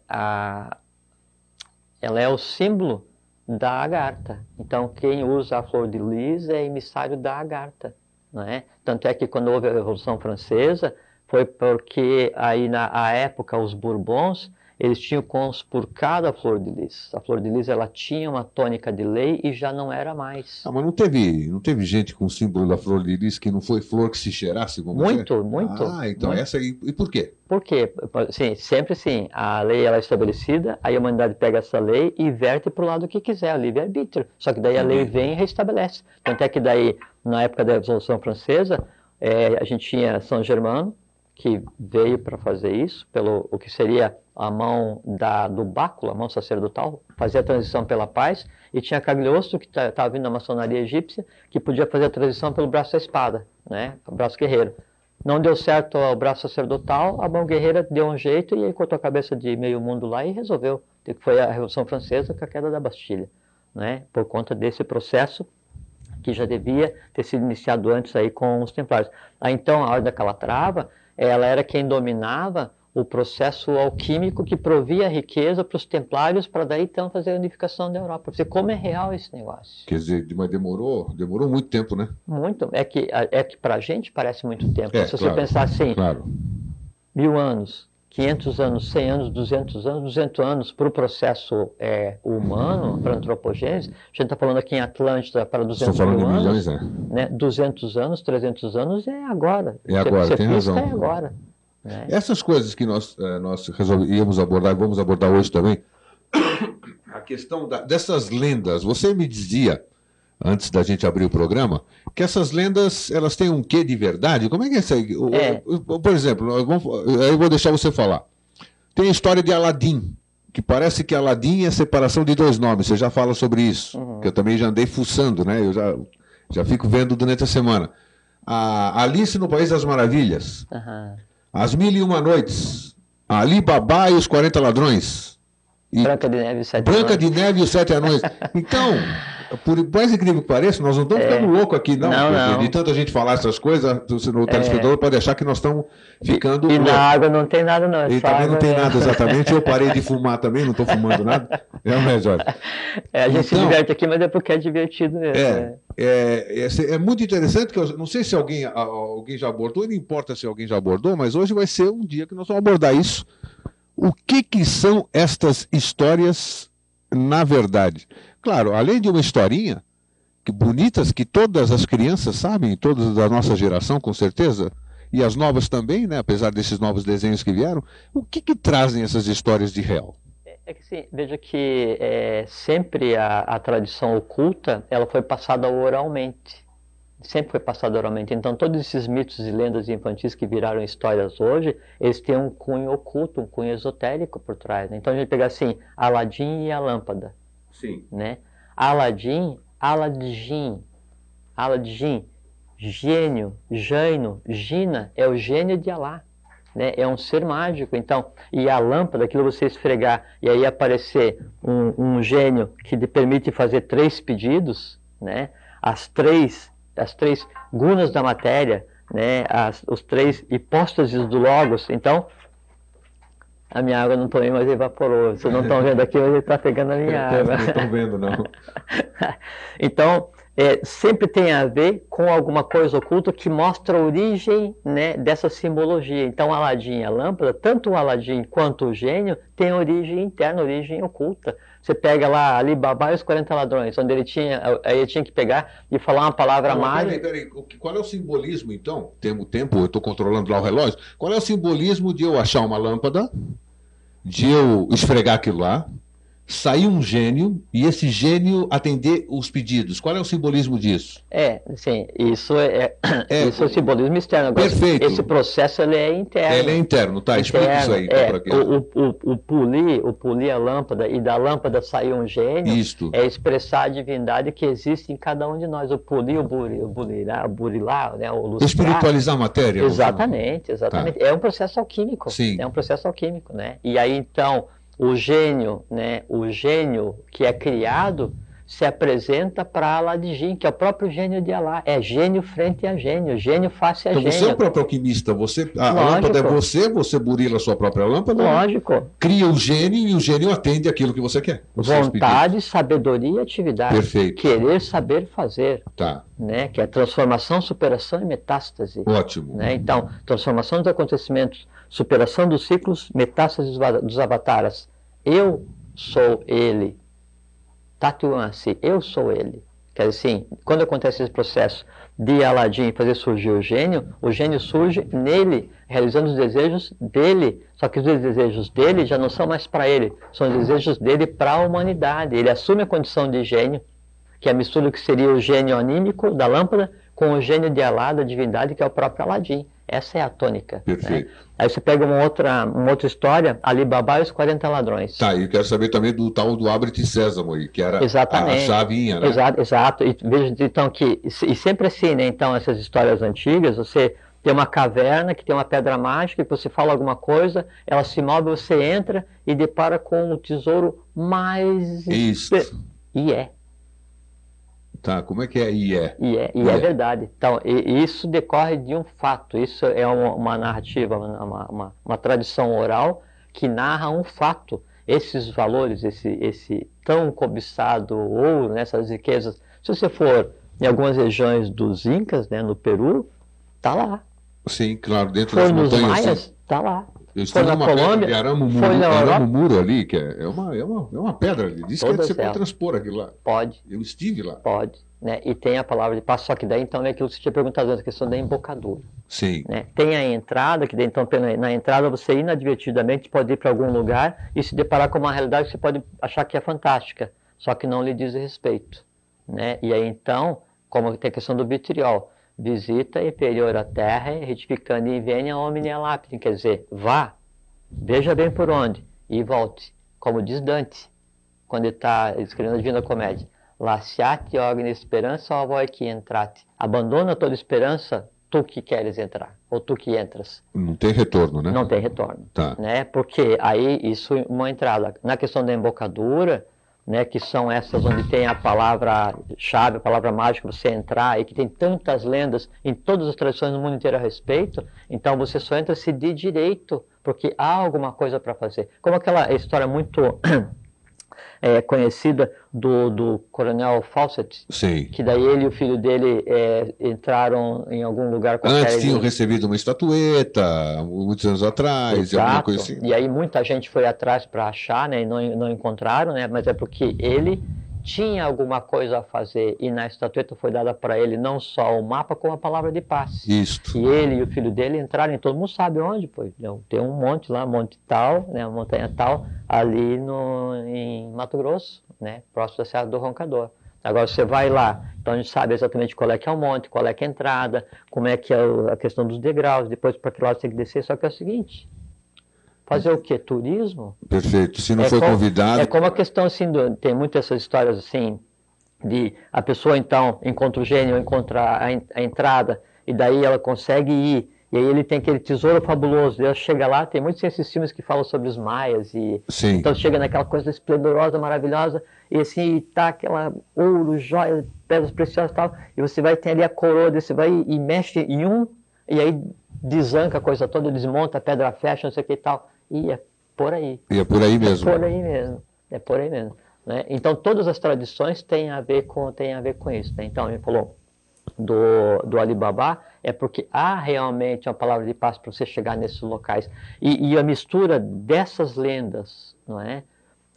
o símbolo da Agartha. Então, quem usa a flor de lis é emissário da Agartha, não é? Tanto é que quando houve a Revolução Francesa, foi porque aí na época os Bourbons, eles tinham conspurcado a flor de lis. A flor de lis, ela tinha uma tônica de lei e já não era mais. Mas não teve gente com o símbolo da flor de lis que não foi flor que se cheirasse como muito. Então muito. essa aí. E por quê? Por quê? Sim, sempre sim. A lei ela é estabelecida, aí a humanidade pega essa lei e verte para o lado que quiser, o livre-arbítrio. Só que daí a lei vem e restabelece. Tanto é que daí, na época da Revolução Francesa, a gente tinha São Germano, que veio para fazer isso, pelo o que seria a mão do báculo, a mão sacerdotal, fazia a transição pela paz, e tinha Cagliostro, que estava vindo da maçonaria egípcia, que podia fazer a transição pelo braço da espada, né? O braço guerreiro. Não deu certo o braço sacerdotal, a mão guerreira deu um jeito e aí cortou a cabeça de meio mundo lá e resolveu. Que foi a Revolução Francesa com a queda da Bastilha, né? Por conta desse processo que já devia ter sido iniciado antes aí com os templários. Aí então a Ordem da Calatrava, ela era quem dominava o processo alquímico que provia riqueza para os templários, para daí então fazer a unificação da Europa. Você como é real esse negócio? Quer dizer, mas demorou muito tempo, né? Muito. É que para a gente parece muito tempo. Se você claro, pensar assim, claro. 1000 anos, 500 anos, 100 anos, 200 anos para o processo humano, para a antropogênese, a gente está falando aqui em Atlântida para 200 mil anos, né? 200 anos, 300 anos é agora. Agora, tem razão. É agora. Né? Essas coisas que nós íamos abordar, e vamos abordar hoje também, a questão dessas lendas, você me dizia, antes da gente abrir o programa, que essas lendas, elas têm um quê de verdade? Como é que é isso aí? Por exemplo, eu vou deixar você falar. Tem a história de Aladim, que parece que Aladim é a separação de dois nomes. Você já fala sobre isso, que eu também já andei fuçando, né? Eu já fico vendo durante a semana. A Alice no País das Maravilhas, As Mil e Uma Noites, Ali Babá e os 40 Ladrões. Branca de Neve e os Sete Anões. Então, por mais incrível que pareça, nós não estamos ficando loucos aqui, não. Não. De tanta gente falar essas coisas, o telespectador pode achar que nós estamos ficando... E na água não tem nada, não. E também não tem nada, exatamente. Eu parei de fumar também, não estou fumando nada. Jorge? A gente se diverte aqui, mas é porque é divertido mesmo. É muito interessante, que eu não sei se alguém já abordou, não importa se alguém já abordou, mas hoje vai ser um dia que nós vamos abordar isso. O que são estas histórias na verdade? Claro, além de uma historinha, bonitas, que todas as crianças sabem, todas da nossa geração, com certeza, e as novas também, né, apesar desses novos desenhos que vieram, o que trazem essas histórias de real? É que sim, veja que sempre a tradição oculta, ela foi passada oralmente, Sempre foi passado oralmente. Então, todos esses mitos e lendas infantis que viraram histórias hoje, eles têm um cunho oculto, um cunho esotérico por trás, né? Então, a gente pega assim, Aladim e a lâmpada. Sim. Né? Aladim, Aladdin, gênio, Jaino, Gina, é o gênio de Alá. Né? É um ser mágico. Então, e a lâmpada, aquilo você esfregar e aí aparecer um gênio que lhe permite fazer 3 pedidos, né? As três gunas da matéria, né? Os 3 hipóstases do Logos. Então, a minha água não tomei, mas evaporou. Vocês não estão vendo aqui, mas ele está pegando a minha água. Não estou vendo, não. Então, sempre tem a ver com alguma coisa oculta que mostra a origem, né, dessa simbologia. Então, Aladim e a lâmpada, tanto o Aladim quanto o gênio, tem origem interna, origem oculta. Você pega lá Ali Babá e os 40 ladrões, onde ele tinha que pegar e falar uma palavra mágica. Peraí, qual é o simbolismo, então? Temos tempo, eu estou controlando lá o relógio. Qual é o simbolismo de eu achar uma lâmpada, de eu esfregar aquilo lá, sair um gênio e esse gênio atender os pedidos? Qual é o simbolismo disso? Sim, isso isso é o simbolismo externo. Agora, perfeito. Esse processo ele é interno. Ele é interno, tá? Explica isso aí. O polir a lâmpada e da lâmpada sair um gênio é expressar a divindade que existe em cada um de nós. O polir, o burilar, né? O lustrar. Espiritualizar a matéria. Exatamente. Tá. É um processo alquímico. Sim. É um processo alquímico, né? E aí, então, o gênio, né, o gênio que é criado se apresenta para Aladdin, que é o próprio gênio de Alá. É gênio frente a gênio face a gênio. Então você é o próprio alquimista, a lâmpada é você burila a sua própria lâmpada. Lógico. Cria o gênio e o gênio atende aquilo que você quer. Vontade, sabedoria e atividade. Perfeito. Querer, saber, fazer. Tá. Né, que é transformação, superação e metástase. Ótimo. Né? Então, transformação dos acontecimentos, superação dos ciclos, metástase dos avataras. Eu sou ele. Tatuam-se, eu sou ele. Quer dizer assim, quando acontece esse processo de Aladim fazer surgir o gênio surge nele, realizando os desejos dele. Só que os desejos dele já não são mais para ele, são os desejos dele para a humanidade. Ele assume a condição de gênio, que é a mistura do que seria o gênio anímico da lâmpada com o gênio de Alá, da divindade, que é o próprio Aladim. Essa é a tônica. Perfeito. Né? Aí você pega uma outra história, Ali Babá e os 40 ladrões. Tá, e eu quero saber também do tal do Abre-te Sésamo aí, que era a chavinha, né? Exato. E veja, então, e sempre assim, né? Então, essas histórias antigas, você tem uma caverna que tem uma pedra mágica, que você fala alguma coisa, ela se move, você entra e depara com o tesouro mais... Isso. E é. Tá, como é que é? E é verdade. Então, isso decorre de um fato, isso é uma narrativa, uma tradição oral que narra um fato. Esses valores, esse tão cobiçado ouro, essas riquezas, se você for em algumas regiões dos Incas, né, no Peru, tá lá. Sim, claro, dentro das montanhas. Foi nos Maias, tá lá. Eu estou numa Colômbia, de Aramumuro ali, que é uma pedra ali. Diz que você pode transpor aquilo lá. Pode. Eu estive lá. Pode. Né? E tem a palavra de passo, só que daí então é aquilo que você tinha perguntado antes, a questão da embocadura. Sim. Né? Tem a entrada, que daí, então na entrada você inadvertidamente pode ir para algum lugar e se deparar com uma realidade que você pode achar que é fantástica, só que não lhe diz respeito. Né? E aí então, como tem a questão do vitriol, visita inferior à terra, retificando e venha omnia lapidem, quer dizer, vá, veja bem por onde e volte, como diz Dante, quando ele está escrevendo a Divina Comédia. Lasciate ogni esperança ou voi que entrate. Abandona toda esperança, tu que queres entrar, ou tu que entras. Não tem retorno, né? Não tem retorno. Tá. Né? Porque aí isso é uma entrada. Na questão da embocadura, né, que são essas onde tem a palavra-chave, a palavra mágica, você entrar, e que tem tantas lendas em todas as tradições do mundo inteiro a respeito, então você só entra se de direito, porque há alguma coisa para fazer. Como aquela história muito conhecida do coronel Fawcett, sim, que daí ele e o filho dele entraram em algum lugar qualquer. Antes tinham recebido uma estatueta, muitos anos atrás, alguma coisa assim. E aí muita gente foi atrás para achar, né, e não encontraram, né, mas é porque ele tinha alguma coisa a fazer e na estatueta foi dada para ele não só o mapa, como a palavra de paz. Isto. E ele e o filho dele entraram, e todo mundo sabe onde, pois. Tem um monte lá, monte tal, né, montanha tal, ali em Mato Grosso, né, próximo da Serra do Roncador. Agora você vai lá, então a gente sabe exatamente qual é que é o monte, qual é que é a entrada, como é que é a questão dos degraus, depois para que lado você tem que descer, só que é o seguinte, fazer o quê? Turismo? Perfeito. Se não for convidado... É como a questão, assim, tem muitas essas histórias, assim, de a pessoa, então, encontra o gênio, encontra a entrada, e daí ela consegue ir, e aí ele tem aquele tesouro fabuloso, ela chega lá, tem muitos desses filmes que falam sobre os maias, e Sim. Então chega naquela coisa esplendorosa, maravilhosa, e assim, tá aquela ouro, joia, pedras preciosas e tal, e você vai ter ali a coroa, você vai e mexe em um, e aí desanca a coisa toda, desmonta, a pedra fecha, não sei o que e tal, e é por aí. E é por aí mesmo. É por aí mesmo, é por aí mesmo. Né? Então todas as tradições têm a ver com isso. Né? Então ele falou do Alibaba, é porque há realmente uma palavra de paz para você chegar nesses locais. E a mistura dessas lendas, não é?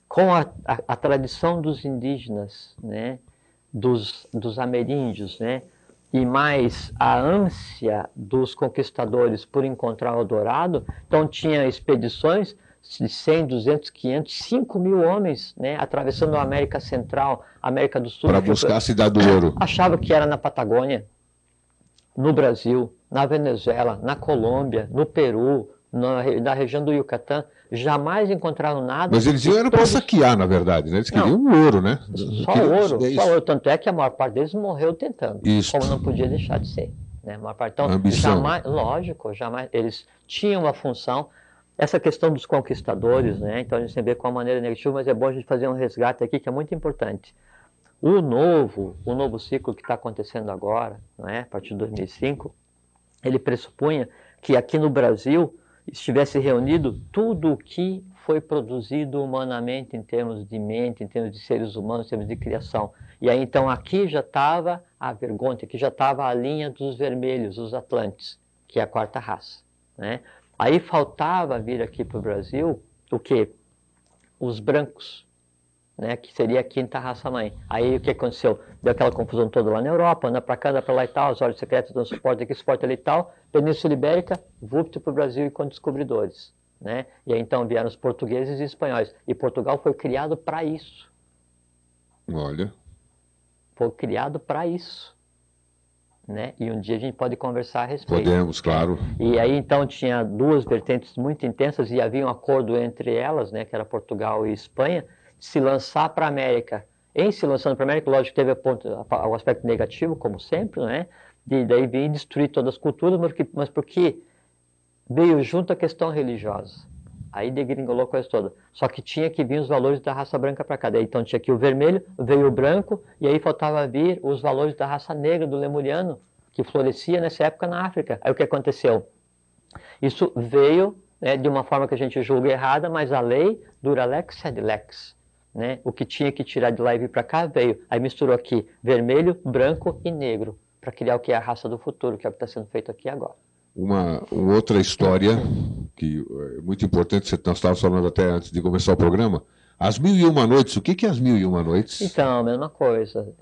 Com a tradição dos indígenas, né? dos ameríndios, né? E mais a ânsia dos conquistadores por encontrar o dourado, então tinha expedições de 100, 200, 500, 5 mil homens, né, atravessando a América Central, América do Sul. Para buscar a Cidade do Ouro. Achava que era na Patagônia, no Brasil, na Venezuela, na Colômbia, no Peru, na região do Yucatán. Jamais encontraram nada. Mas eles iam para saquear, na verdade, né? Eles queriam ouro, né? Só ouro. Tanto é que a maior parte deles morreu tentando. Isso. Como não podia deixar de ser. Né? A maior parte. Então, ambição. Jamais, lógico, jamais. Eles tinham uma função. Essa questão dos conquistadores, né? Então a gente vê com uma maneira negativa, mas é bom a gente fazer um resgate aqui que é muito importante. O novo ciclo que está acontecendo agora, não é? A partir de 2005, ele pressupunha que aqui no Brasil estivesse reunido tudo o que foi produzido humanamente em termos de mente, em termos de seres humanos, em termos de criação. E aí então aqui já estava a Vergonte, aqui já estava a linha dos vermelhos, os Atlantes, que é a quarta raça, né? Aí faltava vir aqui para o Brasil o quê? Os brancos, né? Que seria a quinta raça-mãe. Aí o que aconteceu? Deu aquela confusão toda lá na Europa, anda para cá, anda para lá e tal, os olhos secretos dão suporte aqui, suporte ali e tal. Península Ibérica, vupt para o Brasil e com descobridores. Né? E aí então vieram os portugueses e espanhóis. E Portugal foi criado para isso. Olha. Foi criado para isso. Né? E um dia a gente pode conversar a respeito. Podemos, claro. E aí então tinha duas vertentes muito intensas e havia um acordo entre elas, né, que era Portugal e Espanha, de se lançar para a América. Em se lançando para a América, lógico que teve o aspecto negativo, como sempre, né? De daí vir destruir todas as culturas, mas porque veio junto a questão religiosa. Aí degringolou a coisa toda. Só que tinha que vir os valores da raça branca para cá. Daí, então tinha aqui o vermelho, veio o branco, e aí faltava vir os valores da raça negra do lemuriano, que florescia nessa época na África. Aí o que aconteceu? Isso veio, né, de uma forma que a gente julga errada, mas a lei dura lex sed lex. Né? O que tinha que tirar de lá e vir para cá veio. Aí misturou aqui vermelho, branco e negro, para criar o que é a raça do futuro, que é o que está sendo feito aqui agora. Uma outra história que é muito importante, nós estávamos falando até antes de começar o programa, As Mil e Uma Noites. O que é As Mil e Uma Noites? Então, a mesma coisa.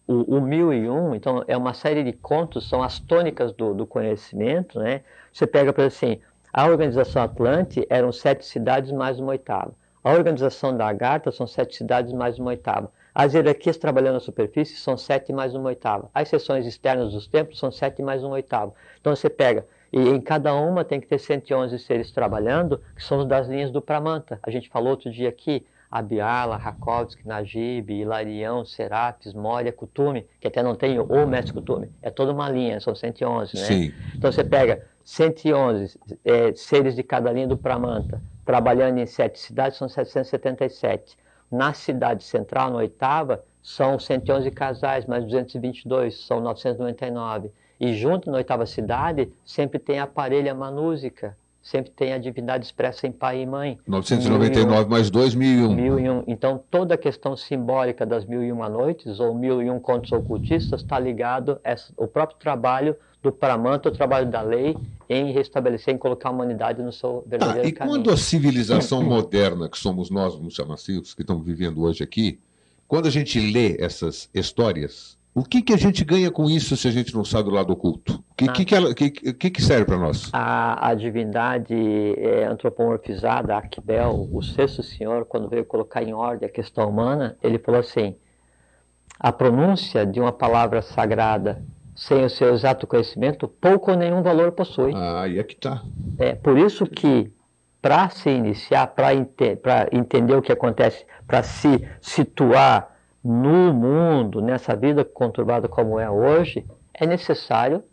O Mil e Um, então, é uma série de contos, são as tônicas do conhecimento, né? Você pega, por exemplo, assim, a Organização Atlante eram 7 cidades mais uma oitava. A Organização da Agartha são 7 cidades mais uma oitava. As hierarquias trabalhando na superfície são 7 mais uma oitava. As seções externas dos templos são 7 mais uma oitava. Então você pega, e em cada uma tem que ter 111 seres trabalhando, que são os das linhas do Pramanta. A gente falou outro dia aqui, Abhyala, Rakovsky, Najib, Hilarião, Serapis, Moria, Kutume, que até não tem o mestre Kutume. É toda uma linha, são 111, né? Sim. Então você pega 111 seres de cada linha do Pramanta, trabalhando em 7 cidades, são 777. Na cidade central, na oitava, são 111 casais, mais 222, são 999. E junto na oitava cidade, sempre tem a parelha manúsica, sempre tem a divindade expressa em pai e mãe. 999 mais 2, 1001. 1001. Então, toda a questão simbólica das 1001 noites, ou 1001 contos ocultistas, está ligado ao próprio trabalho do Pramanta, o trabalho da lei, em restabelecer, em colocar a humanidade no seu verdadeiro caminho. E quando a civilização moderna, que somos nós, vamos chamar assim, os que estamos vivendo hoje aqui, quando a gente lê essas histórias, o que a gente ganha com isso se a gente não sabe do lado oculto? O que serve para nós? A divindade antropomorfizada, Akbel, o sexto senhor, quando veio colocar em ordem a questão humana, ele falou assim, a pronúncia de uma palavra sagrada sem o seu exato conhecimento, pouco ou nenhum valor possui. Aí é que está. É por isso que, para se iniciar, para entender o que acontece, para se situar no mundo, nessa vida conturbada como é hoje, é necessário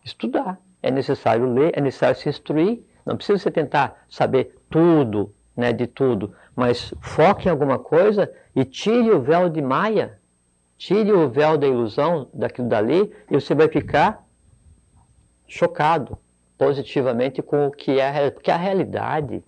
estudar, é necessário ler, é necessário se instruir. Não precisa você tentar saber tudo, né, de tudo, mas foque em alguma coisa e tire o véu de Maia, tire o véu da ilusão daquilo dali e você vai ficar chocado positivamente com o que é a realidade. Porque a realidade,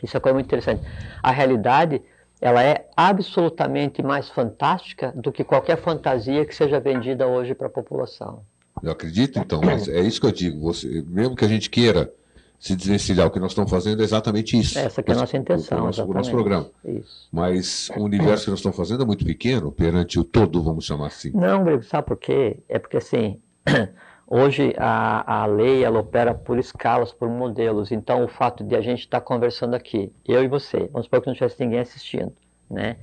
isso é uma coisa muito interessante, a realidade, ela é absolutamente mais fantástica do que qualquer fantasia que seja vendida hoje para a população. Eu acredito, então, mas é isso que eu digo. Mesmo que a gente queira se desvencilhar, o que nós estamos fazendo é exatamente isso. Essa que é a nossa intenção, o nosso programa. Isso. Mas o universo que nós estamos fazendo é muito pequeno perante o todo, vamos chamar assim. Não, Grego, sabe por quê? É porque, assim, hoje a lei, ela opera por escalas, por modelos. Então, o fato de a gente estar conversando aqui, eu e você, vamos supor que não tivesse ninguém assistindo, né?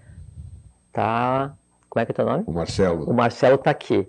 Tá... Como é que é teu nome? O Marcelo. O Marcelo está aqui.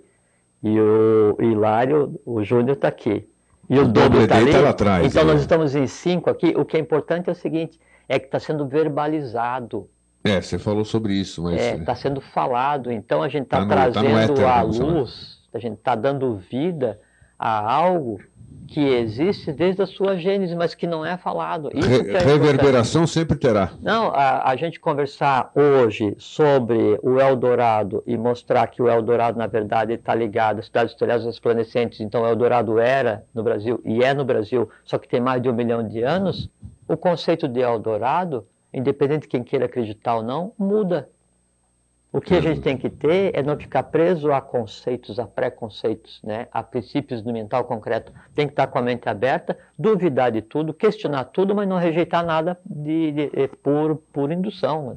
E o Hilário, o Júnior está aqui. E o dobro está ali. Tá lá atrás, então, nós estamos em 5 aqui. O que é importante é o seguinte, é que está sendo verbalizado. Você falou sobre isso, mas... Está sendo falado. Então, a gente está trazendo à luz, a gente está dando vida a algo que existe desde a sua gênese, mas que não é falado. Isso que é reverberação importante. Sempre terá. Não, a gente conversar hoje sobre o Eldorado e mostrar que o Eldorado, na verdade, está ligado às cidades estelares resplandecentes, então o Eldorado era no Brasil e é no Brasil, só que tem mais de 1 milhão de anos, o conceito de Eldorado, independente de quem queira acreditar ou não, muda. O que a gente tem que ter é não ficar preso a conceitos, a preconceitos, né? A princípios do mental concreto. Tem que estar com a mente aberta, duvidar de tudo, questionar tudo, mas não rejeitar nada por indução. Né?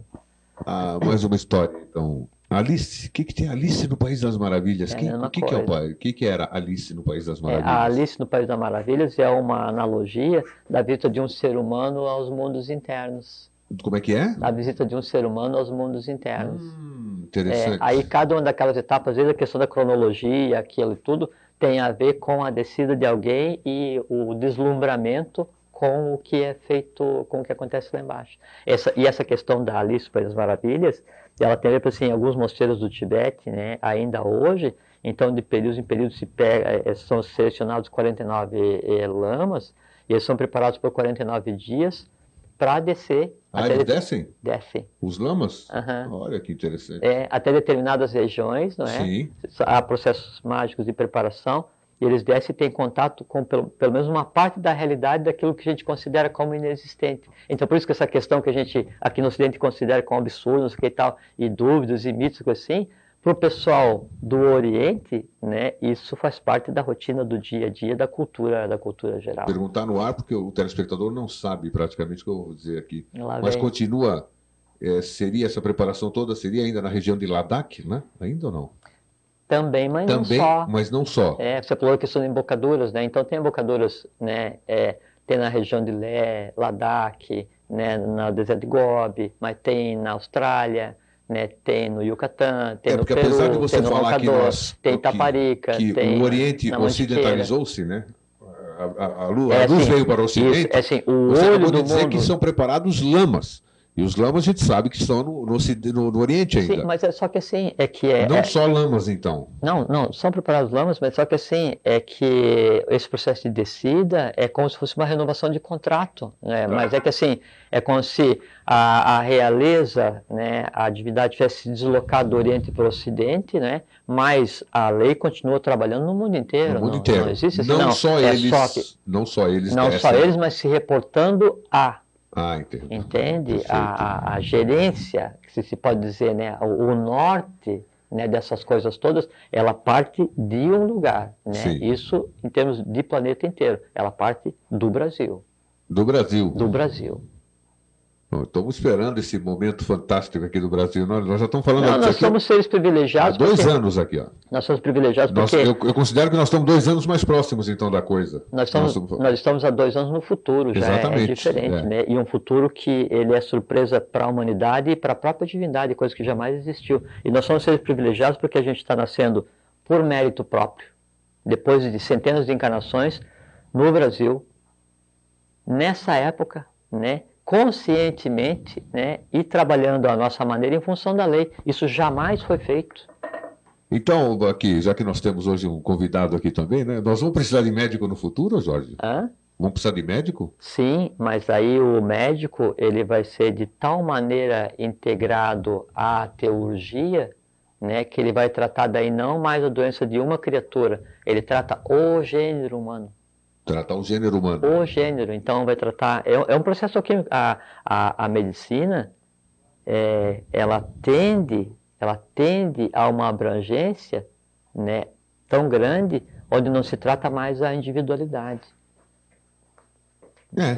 Mais uma história, então. Alice, o que tem Alice no País das Maravilhas? O que era Alice no País das Maravilhas? A Alice no País das Maravilhas é uma analogia da visita de um ser humano aos mundos internos. Como é que é? A visita de um ser humano aos mundos internos. Interessante. Aí cada uma daquelas etapas, às vezes a questão da cronologia, aquilo e tudo, tem a ver com a descida de alguém e o deslumbramento com o que é feito, com o que acontece lá embaixo. Essa questão da Alice no País das Maravilhas, ela tem a ver, assim, alguns mosteiros do Tibete, né, ainda hoje, então de período em período são selecionados 49 lamas, e eles são preparados por 49 dias, para descer. Eles descem? Descem. Os lamas? Olha que interessante. Até determinadas regiões, não é? Sim. Há processos mágicos de preparação, e eles descem e têm contato com pelo menos uma parte da realidade daquilo que a gente considera como inexistente. Então, por isso que essa questão que a gente aqui no Ocidente considera como absurdo, não sei o que e tal, e dúvidas e mitos, coisa assim, para o pessoal do Oriente, né, isso faz parte da rotina do dia a dia, da cultura geral. Perguntar no ar, porque o telespectador não sabe praticamente o que eu vou dizer aqui. Mas continua, seria essa preparação toda, seria ainda na região de Ladakh, né? Ainda ou não? Também, mas não só. Mas não só. Você falou a questão de embocaduras, né? Então tem embocaduras, né, tem na região de Lé, Ladakh, né, no deserto de Gobi, mas tem na Austrália, né, tem no Yucatán, tem no Peru, apesar de você tem no falar Roncador, tem Itaparica, tem o Oriente ocidentalizou-se, né? A luz veio para o Ocidente. Isso, o você olho acabou de do dizer mundo... que são preparados lamas. E os lamas a gente sabe que estão no Oriente ainda. Sim, mas só que assim, Não só lamas, então. Não, são preparados lamas, mas só que assim, é que esse processo de descida é como se fosse uma renovação de contrato, né? Mas é que assim, é como se a realeza, né, a divindade tivesse se deslocado do Oriente para o Ocidente, né? Mas a lei continua trabalhando no mundo inteiro. No mundo inteiro. Não existe assim, não só eles, mas se reportando a... Entendo. Entende? A gerência, que se pode dizer, né? O norte, né, dessas coisas todas, ela parte de um lugar, né? Sim. Isso em termos de planeta inteiro. Ela parte do Brasil. Do Brasil. Do Brasil. Bom, estamos esperando esse momento fantástico aqui do Brasil. Nós já estamos falando Não, disso nós aqui somos seres há privilegiados. 2 anos aqui, ó. Nós somos privilegiados Nós, porque eu considero que nós estamos 2 anos mais próximos, então, da coisa. nós estamos há 2 anos no futuro, já é Exatamente, diferente, né? E um futuro que ele é surpresa para a humanidade e para a própria divindade, coisa que jamais existiu. E nós somos seres privilegiados porque a gente está nascendo por mérito próprio, depois de centenas de encarnações, no Brasil, nessa época, né? Conscientemente, né? E trabalhando à nossa maneira em função da lei. Isso jamais foi feito. Então, aqui, já que nós temos hoje um convidado aqui também, né? Nós vamos precisar de médico no futuro, Jorge? Hã? Vamos precisar de médico? Sim, mas aí o médico ele vai ser de tal maneira integrado à teurgia, né, que ele vai tratar daí não mais a doença de uma criatura, ele trata o gênero humano. Tratar o gênero humano. O gênero, então vai tratar. É um processo químico. A medicina, ela tende a uma abrangência, né, tão grande, onde não se trata mais a individualidade.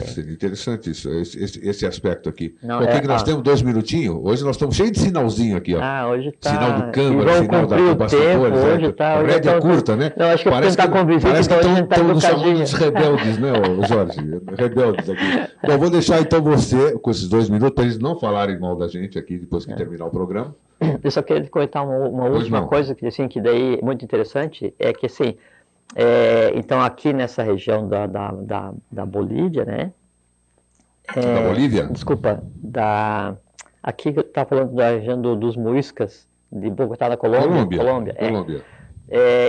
Seria interessante isso, esse aspecto aqui. Não, Bom, o que nós temos? 2 minutinhos? Hoje nós estamos cheios de sinalzinho aqui, ó. Hoje tá. Sinal do Câmara, sinal da Bastadores. Hoje tá. Rédea curta, né? Não, acho que parece tentar convencer que estão nos chamando educadinho. de rebeldes, né, Jorge? Rebeldes aqui. Bom, vou deixar então você, com esses 2 minutos, para eles não falarem mal da gente aqui, depois que terminar o programa. Eu só queria comentar uma última coisa, que daí é muito interessante, é que assim, então aqui nessa região da Bolívia, né? Da Bolívia? Desculpa, aqui eu estava falando da região dos Muiscas, de Bogotá, na Colômbia. Colômbia.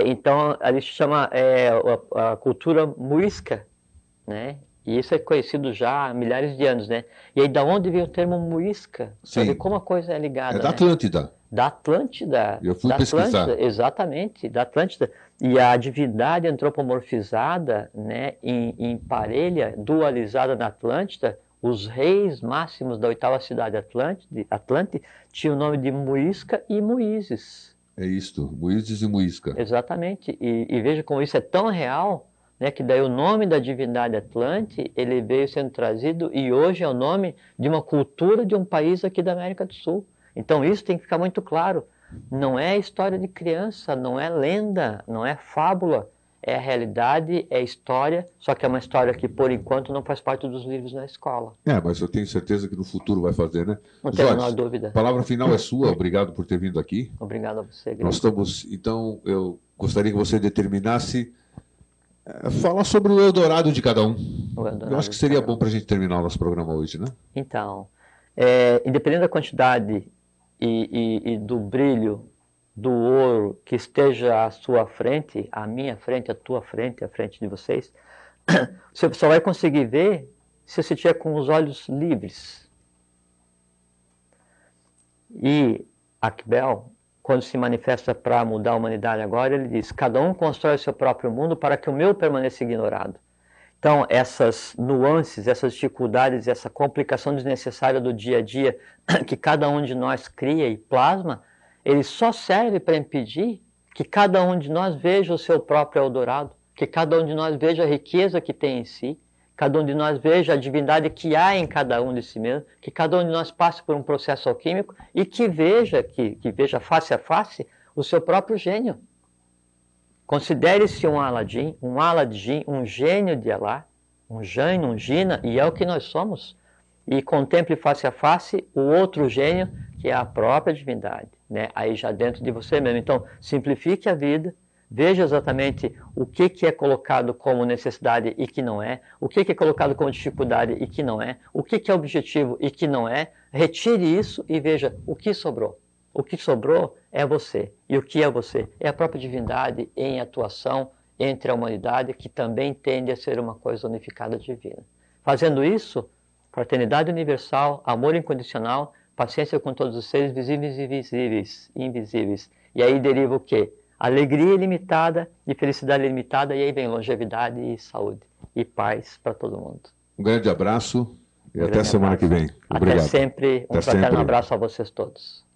Então, ali se chama a cultura muisca, né? E isso é conhecido já há milhares de anos, né? E aí, da onde veio o termo muisca? Sabe como a coisa é ligada? É da Atlântida. Né? Da Atlântida. Eu fui pesquisar. Exatamente, da Atlântida. E a divindade antropomorfizada, né, em parelha, dualizada na Atlântida, os reis máximos da 8ª cidade Atlante, tinham o nome de Muisca e Muízes. É isto, Muízes e Muisca. Exatamente. E veja como isso é tão real, né, que daí o nome da divindade Atlante, ele veio sendo trazido e hoje é o nome de uma cultura de um país aqui da América do Sul. Então isso tem que ficar muito claro. Não é história de criança, não é lenda, não é fábula. É a realidade, é história, só que é uma história que, por enquanto, não faz parte dos livros na escola. Mas eu tenho certeza que no futuro vai fazer, né? Não tenho a menor dúvida. A palavra final é sua, obrigado por ter vindo aqui. Obrigado a você, Greg. Nós estamos, então, eu gostaria que você determinasse falar sobre o Eldorado de cada um. Eu acho que seria bom para a gente terminar o nosso programa hoje, né? Então, independente da quantidade e do brilho do ouro que esteja à sua frente, à minha frente, à tua frente, à frente de vocês, você só vai conseguir ver se você estiver com os olhos livres. E Akbel, quando se manifesta para mudar a humanidade agora, ele diz: cada um constrói o seu próprio mundo para que o meu permaneça ignorado. Então, essas nuances, essas dificuldades, essa complicação desnecessária do dia a dia que cada um de nós cria e plasma, ele só serve para impedir que cada um de nós veja o seu próprio Eldorado, que cada um de nós veja a riqueza que tem em si, cada um de nós veja a divindade que há em cada um de si mesmo, que cada um de nós passe por um processo alquímico e que veja face a face o seu próprio gênio. Considere-se um Aladim, um gênio de Alá, um Jain, um Jina, e é o que nós somos. E contemple face a face o outro gênio, que é a própria divindade, né? Aí já dentro de você mesmo. Então, simplifique a vida, veja exatamente o que é colocado como necessidade e que não é, o que é colocado como dificuldade e que não é, o que é objetivo e que não é, retire isso e veja o que sobrou. O que sobrou é você. E o que é você? É a própria divindade em atuação entre a humanidade, que também tende a ser uma coisa unificada divina. Fazendo isso, fraternidade universal, amor incondicional, paciência com todos os seres visíveis e invisíveis. E aí deriva o quê? Alegria ilimitada e felicidade ilimitada, e aí vem longevidade e saúde e paz para todo mundo. Um grande abraço e até semana que vem. Obrigado. Até sempre. Um fraterno abraço a vocês todos.